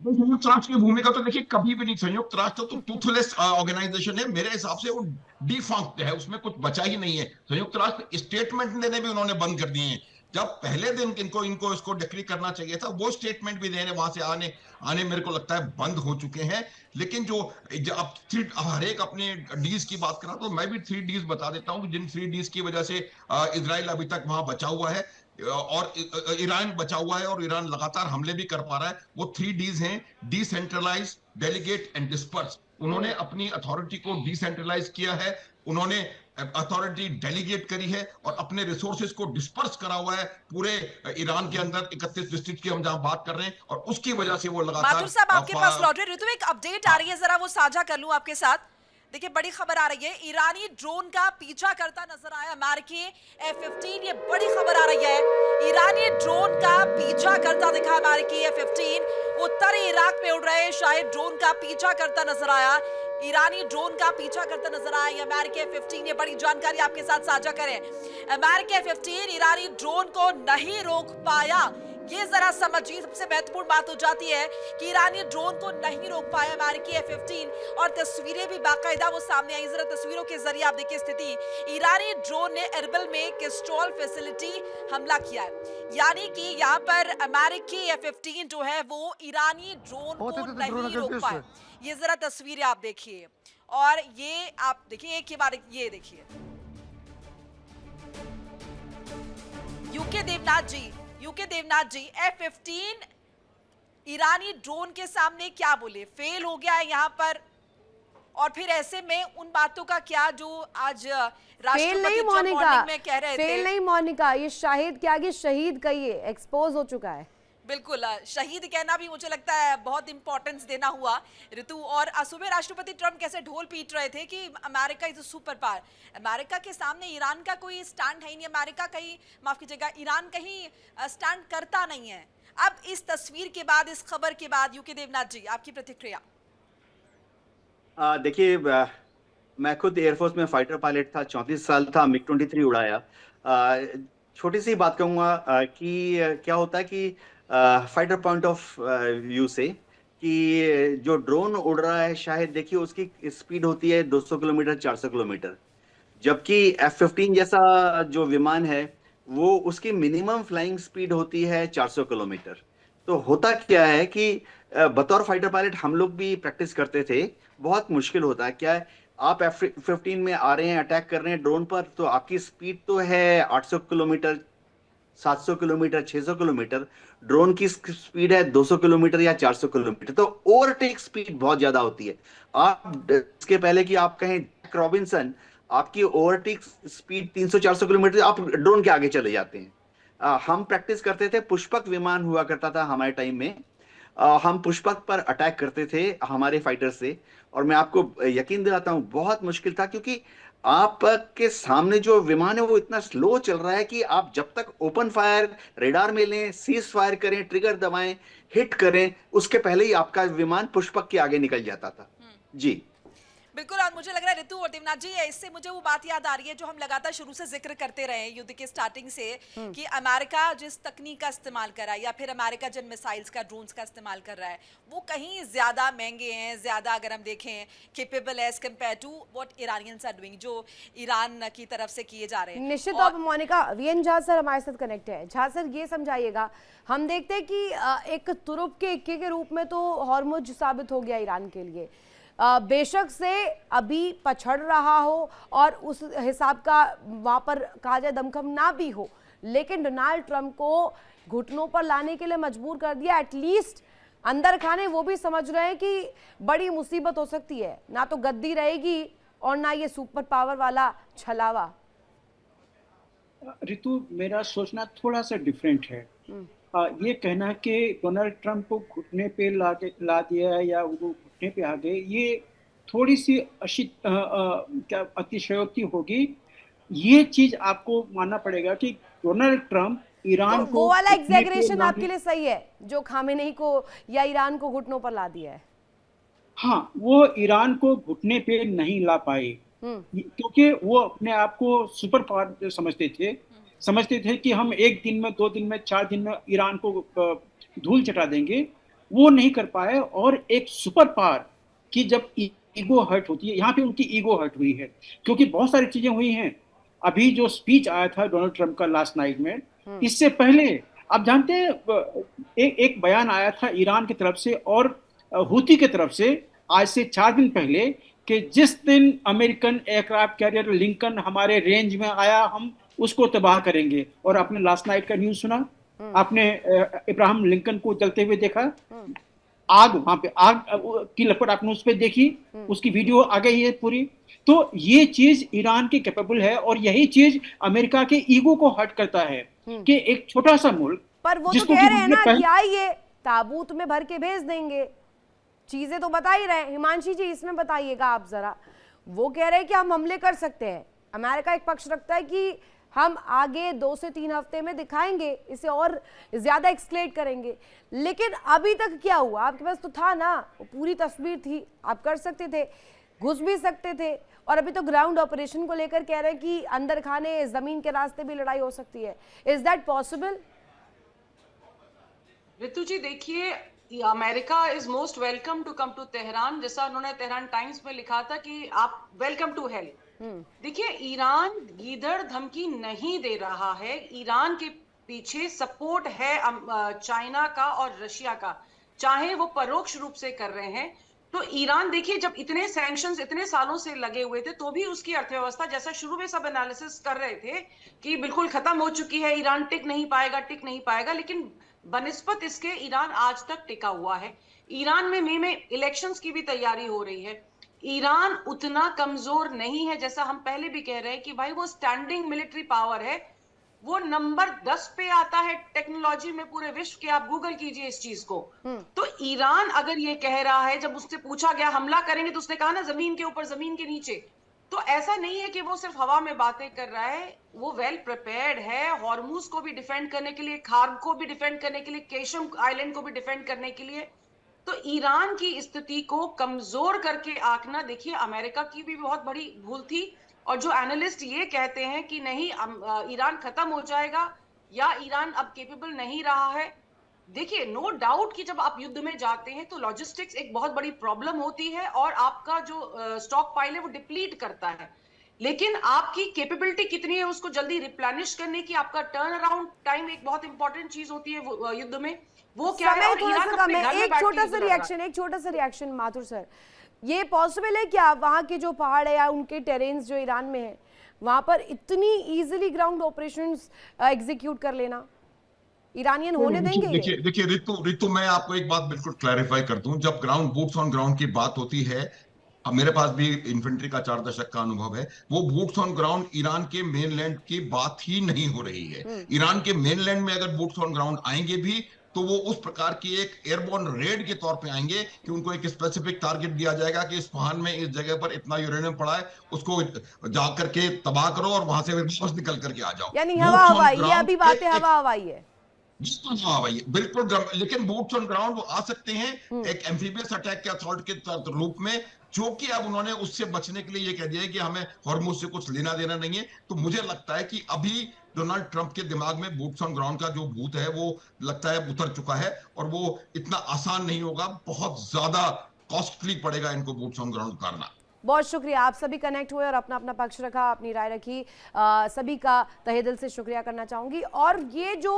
संयुक्त राष्ट्र की भूमिका तो देखिए कभी भी नहीं, संयुक्त राष्ट्र तो टूथलेस ऑर्गेनाइजेशन है, मेरे हिसाब से वो डिफंक्ट है, उसमें कुछ बचा ही नहीं है। संयुक्त राष्ट्र स्टेटमेंट देने भी उन्होंने बंद कर दिए हैं। जब पहले दिन इनको इसको डिक्री करना चाहिए था, वो स्टेटमेंट भी देने वहां से आने मेरे को लगता है बंद हो चुके हैं। लेकिन जो अब हर एक अपने डीज की बात करा, तो मैं भी 3 डीज बता देता हूं, जिन 3 डीज की वजह से इजराइल अभी तक वहां बचा हुआ है और ईरान बचा हुआ है और ईरान लगातार हमले भी कर पा रहा है। वो 3 डीज हैं, डिसेंट्रलाइज, डेलीगेट एंड डिस्पर्स। उन्होंने अपनी अथॉरिटी को डिसेंट्रलाइज किया है, उन्होंने अथॉरिटी डेलीगेट करी है और अपने रिसोर्सेज को डिस्पर्स करा हुआ है पूरे ईरान के अंदर 31 डिस्ट्रिक्ट की हम जहां बात कर रहे हैं, और उसकी वजह से वो लगातार। माथुर साहब, आपके पास लौट रहे ऋतु, एक अपडेट आ रही है, जरा वो साझा कर लूं आपके साथ। देखिए, बड़ी खबर आ रही है, ईरानी ड्रोन का पीछा करता नजर आया अमेरिकी F-15। ये बड़ी खबर आ रही है, ईरानी ड्रोन का पीछा करता दिखा अमेरिकी F-15। उत्तरी इराक में उड़ रहे शायद ड्रोन का पीछा करता नजर आया, ईरानी ड्रोन का पीछा करता नजर आया ये अमेरिकी F-15। ये बड़ी जानकारी आपके साथ साझा करें। अमेरिकी F-15 ईरानी ड्रोन को नहीं रोक पाया, ये जरा समझिए। सबसे महत्वपूर्ण बात हो जाती है कि ईरानी ड्रोन को नहीं रोक पाया अमेरिकी F-15, और तस्वीरें भी बाकायदा वो सामने आई। जरा तस्वीरों के जरिए आप देखिए स्थिति। ईरानी ड्रोन ने एरबिल में किस्टोल फैसिलिटी हमला किया है, यानी कि यहाँ पर अमेरिकी F-15 जो है वो ईरानी ड्रोन को नहीं रोक पाया। ये जरा तस्वीरें आप देखिए, और ये आप देखिए एक के बाद ये देखिए। यूके देवनाथ जी F-15 ईरानी ड्रोन के सामने क्या बोले, फेल हो गया है यहाँ पर, और फिर ऐसे में उन बातों का क्या जो आज राष्ट्रपति मॉर्निंग में कह रहे थे। फेल नहीं मोनिका, ये शाहिद के आगे शहीद कहिए, एक्सपोज हो चुका है। बिल्कुल, शहीद कहना भी मुझे लगता है बहुत इंपॉर्टेंस देना हुआ ऋतु। और सुबह राष्ट्रपति ट्रंप कैसे ढोल पीट रहे थे कि America is a super power, America के सामने ईरान का कोई स्टैंड है ही नहीं, अमेरिका कहीं, माफ कीजिएगा, ईरान कहीं स्टैंड करता नहीं है। अब इस तस्वीर के बाद, इस खबर के बाद यूके देवनाथ जी, आपकी प्रतिक्रिया? देखिए, मैं खुद एयरफोर्स में फाइटर पायलट था, 34 साल था, मिग 23 उड़ाया। छोटी सी बात कहूंगा कि क्या होता है कि फाइटर पॉइंट ऑफ व्यू से कि जो ड्रोन उड़ रहा है, शायद देखिए उसकी स्पीड होती है 200 किलोमीटर, 400 किलोमीटर, जबकि F-15 जैसा जो विमान है वो उसकी मिनिमम फ्लाइंग स्पीड होती है 400 किलोमीटर। तो होता क्या है कि बतौर फाइटर पायलट हम लोग भी प्रैक्टिस करते थे, बहुत मुश्किल होता है। क्या है, आप F-15 में आ रहे हैं, अटैक कर रहे हैं ड्रोन पर, तो आपकी स्पीड तो है 800 किलोमीटर, 700 किलोमीटर, 600 किलोमीटर, ड्रोन की स्पीड है 200 किलोमीटर या 400 किलोमीटर, तो ओवरटेक स्पीड बहुत ज्यादा होती है। आप इसके पहले कि आप कहें जैक रॉबिन्सन, आपकी ओवरटेक स्पीड 300-400 किलोमीटर, आप ड्रोन के आगे चले जाते हैं। हम प्रैक्टिस करते थे, पुष्पक विमान हुआ करता था हमारे टाइम में, हम पुष्पक पर अटैक करते थे हमारे फाइटर से, और मैं आपको यकीन दिलाता हूं बहुत मुश्किल था, क्योंकि आपके सामने जो विमान है वो इतना स्लो चल रहा है कि आप जब तक ओपन फायर रेडार में लें, सीज फायर करें, ट्रिगर दबाएं, हिट करें, उसके पहले ही आपका विमान पुष्पक के आगे निकल जाता था। जी बिल्कुल। और मुझे लग रहा है ऋतु और देवनाथ जी, इससे मुझे वो बात याद आ रही है जो हम लगातार शुरू से जिक्र करते रहे हैं युद्ध के स्टार्टिंग से, कि अमेरिका जिस तकनीक का इस्तेमाल कर रहा है, या फिर अमेरिका जिन मिसाइल्स का, ड्रोन्स का इस्तेमाल कर रहा है, वो कहीं ज्यादा महंगे हैं, ज्यादा अगर हम देखें capable as compare to what Iranians are doing, जो ईरान की तरफ से किए जा रहे हैं। निश्चित तौर पर मोनिका, वीएन झा सर हमारे साथ कनेक्ट है। झा सर, ये समझाइएगा, हम देखते हैं कि एक तुरुप के इक्के के रूप में तो हॉर्मुज साबित हो गया ईरान के लिए, बेशक से अभी पछड़ रहा हो और उस हिसाब का वहाँ पर कहा जाए दमखम ना भी हो, लेकिन डोनाल्ड ट्रंप को घुटनों पर लाने के लिए मजबूर कर दिया। एटलीस्ट अंदर खाने वो भी समझ रहे हैं कि बड़ी मुसीबत हो सकती है, ना तो गद्दी रहेगी और ना ये सुपर पावर वाला छलावा। ऋतु, मेरा सोचना थोड़ा सा डिफरेंट है। ये कहना कि डोनाल्ड ट्रंप को घुटने पे ला दिया है या वो घुटने पे आ गए, ये थोड़ी सी क्या अतिशयोक्ति होगी। ये चीज आपको मानना पड़ेगा कि डोनाल्ड ट्रंप ईरान तो को वो वाला एग्जैगरेशन आपके लिए सही है जो खामेनेई को या ईरान को घुटनों पर ला दिया है? हाँ, वो ईरान को घुटने पे नहीं ला पाए, क्योंकि वो अपने आप को सुपर पावर समझते थे कि हम 1 दिन में, 2 दिन में, 4 दिन में ईरान को धूल चटा देंगे। वो नहीं कर पाए, और एक सुपर पावर की जब ईगो हर्ट होती है, यहाँ पे उनकी ईगो हर्ट हुई है, क्योंकि बहुत सारी चीजें हुई हैं। अभी जो स्पीच आया था डोनाल्ड ट्रंप का लास्ट नाइट में, इससे पहले आप जानते हैं एक बयान आया था ईरान की तरफ से और हुती की तरफ से आज से 4 दिन पहले, कि जिस दिन अमेरिकन एयरक्राफ्ट कैरियर लिंकन हमारे रेंज में आया, हम उसको तबाह करेंगे। और आपने लास्ट नाइट का न्यूज सुना, आपने इब्राहिम लिंकन को जलते हुए देखा, आग, वहां पे आग की लपट आपने उस पर देखी, उसकी वीडियो आ गई है पूरी। तो ये चीज ईरान की कैपेबल है, और यही चीज अमेरिका के ईगो को हर्ट करता है कि एक छोटा सा मुल्क, पर वो तो कह रहे हैं ना कि आइए ताबूत में भर के भेज देंगे, चीजें तो बता ही रहे हैं। हिमांशी जी, इसमें बताइएगा आप जरा। वो कह रहे हैं कि हम हमले कर सकते हैं, अमेरिका एक पक्ष रखता है कि हम आगे 2 से 3 हफ्ते में दिखाएंगे, इसे और ज्यादा एक्सक्लेट करेंगे। लेकिन अभी तक क्या हुआ? आपके पास तो था ना, पूरी तस्वीर थी, आप कर सकते थे, घुस भी सकते थे। और अभी तो ग्राउंड ऑपरेशन को लेकर कह रहे हैं कि अंदर खाने, जमीन के रास्ते भी लड़ाई हो सकती है। Is that possible? Ritu ji, देखिए, America is most welcome to come to Tehran, जैसा उन्होंने तेहरान टाइम्स में लिखा था कि आप वेलकम टू हेल। देखिए, ईरान गीदड़ धमकी नहीं दे रहा है, ईरान के पीछे सपोर्ट है चाइना का और रशिया का, चाहे वो परोक्ष रूप से कर रहे हैं। तो ईरान, देखिए, जब इतने सैंक्शंस इतने सालों से लगे हुए थे, तो भी उसकी अर्थव्यवस्था, जैसा शुरू में सब एनालिसिस कर रहे थे कि बिल्कुल खत्म हो चुकी है, ईरान टिक नहीं पाएगा, लेकिन बनिस्बत इसके ईरान आज तक टिका हुआ है। ईरान में मई में इलेक्शंस की भी तैयारी हो रही है। ईरान उतना कमजोर नहीं है, जैसा हम पहले भी कह रहे हैं कि भाई वो स्टैंडिंग मिलिट्री पावर है, वो नंबर 10 पे आता है टेक्नोलॉजी में पूरे विश्व के। आप गूगल कीजिए इस चीज को। तो ईरान अगर ये कह रहा है, जब उससे पूछा गया हमला करेंगे, तो उसने कहा ना जमीन के ऊपर, जमीन के नीचे, तो ऐसा नहीं है कि वो सिर्फ हवा में बातें कर रहा है, वो वेल प्रिपेयर्ड है हॉर्मुज को भी डिफेंड करने के लिए, खार्ग को भी डिफेंड करने के लिए, केशम आइलैंड को भी डिफेंड करने के लिए। तो ईरान की स्थिति को कमजोर करके आंकना, देखिए अमेरिका की भी बहुत बड़ी भूल थी। और जो एनालिस्ट ये कहते हैं कि नहीं ईरान खत्म हो जाएगा या ईरान अब केपेबल नहीं रहा है, देखिए नो डाउट कि जब आप युद्ध में जाते हैं तो लॉजिस्टिक्स एक बहुत बड़ी प्रॉब्लम होती है और आपका जो स्टॉक पाइल है वो डिप्लीट करता है। लेकिन आपकी कैपेबिलिटी कितनी है उसको जल्दी रिप्लेनिश करने की, आपका टर्न अराउंड टाइम एक बहुत इंपॉर्टेंट चीज होती है युद्ध में, वो क्या है। और ईरान अपने घर में एक छोटा सा रिएक्शन माथुर सर, ये पॉसिबल है क्या वहाँ के जो पहाड़ है या उनके टेरेन्स जो ईरान में है वहां पर इतनी इजीली ग्राउंड ऑपरेशंस एग्जीक्यूट कर लेना ईरानियन होने देंगे? देखिए रितु मैं आपको एक बात बिल्कुल क्लैरिफाई कर दूं, जब ग्राउंड बूट्स ऑन ग्राउंड की बात होती है, अब मेरे पास भी इन्फेंट्री का 4 दशक का अनुभव है, वो बूट्स ऑन ग्राउंड ईरान के मेनलैंड की बात ही नहीं हो रही है। ईरान के मेनलैंड में अगर बूट्स ऑन ग्राउंड आएंगे भी तो वो उस प्रकार की एक एयरबोर्न रेड के तौर पे आएंगे कि उनको एक स्पेसिफिक टारगेट दिया जाएगा कि इस्फहान में इस जगह पर इतना यूरेनियम पड़ा है, उसको जाकर के तबाह करो और वहां से वापस निकल करके आ जाओ। यानी हवा हवाई, ये अभी बातें हवा हवाई है। बिल्कुल, लेकिन बूट्स ऑन ग्राउंड वो आ सकते हैं एक एम्फीबियस अटैक के असॉल्ट के रूप में, जो कि अब उन्होंने उससे बचने के लिए ये कह दिया है कि हमें हॉर्मुज से कुछ लेना देना नहीं है। तो मुझे लगता है कि अभी डोनाल्ड ट्रंप के दिमाग में बूट्स ऑन ग्राउंड का जो भूत है वो लगता है उतर चुका है और वो इतना आसान नहीं होगा, बहुत ज्यादा कॉस्टली पड़ेगा इनको बूट्स ऑन ग्राउंड उतारना। बहुत शुक्रिया, आप सभी कनेक्ट हुए और अपना अपना पक्ष रखा, अपनी राय रखी, सभी का तहे दिल से शुक्रिया करना चाहूंगी। और ये जो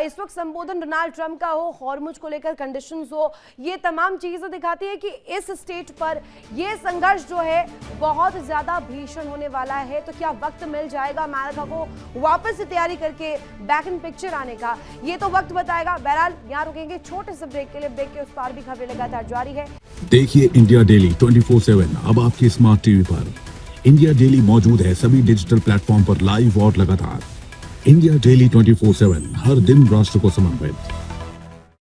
इस वक्त संबोधन डोनाल्ड ट्रंप का हो, हॉर्मुज को लेकर कंडीशंस हो, ये तमाम चीजें दिखाती है कि इस स्टेज पर ये संघर्ष जो है बहुत ज्यादा भीषण होने वाला है। तो क्या वक्त मिल जाएगा अमेरिका को वापस से तैयारी करके बैक इन पिक्चर आने का, ये तो वक्त बताएगा। बहरहाल यहाँ रुकेंगे छोटे से ब्रेक के लिए, ब्रेक के उस पार भी खबरें लगातार जारी है। देखिए इंडिया डेली 24/7 अब आपके स्मार्ट टीवी पर। इंडिया डेली मौजूद है सभी डिजिटल प्लेटफॉर्म पर लाइव और लगातार। इंडिया डेली 24/7 हर दिन राष्ट्र को समर्पित।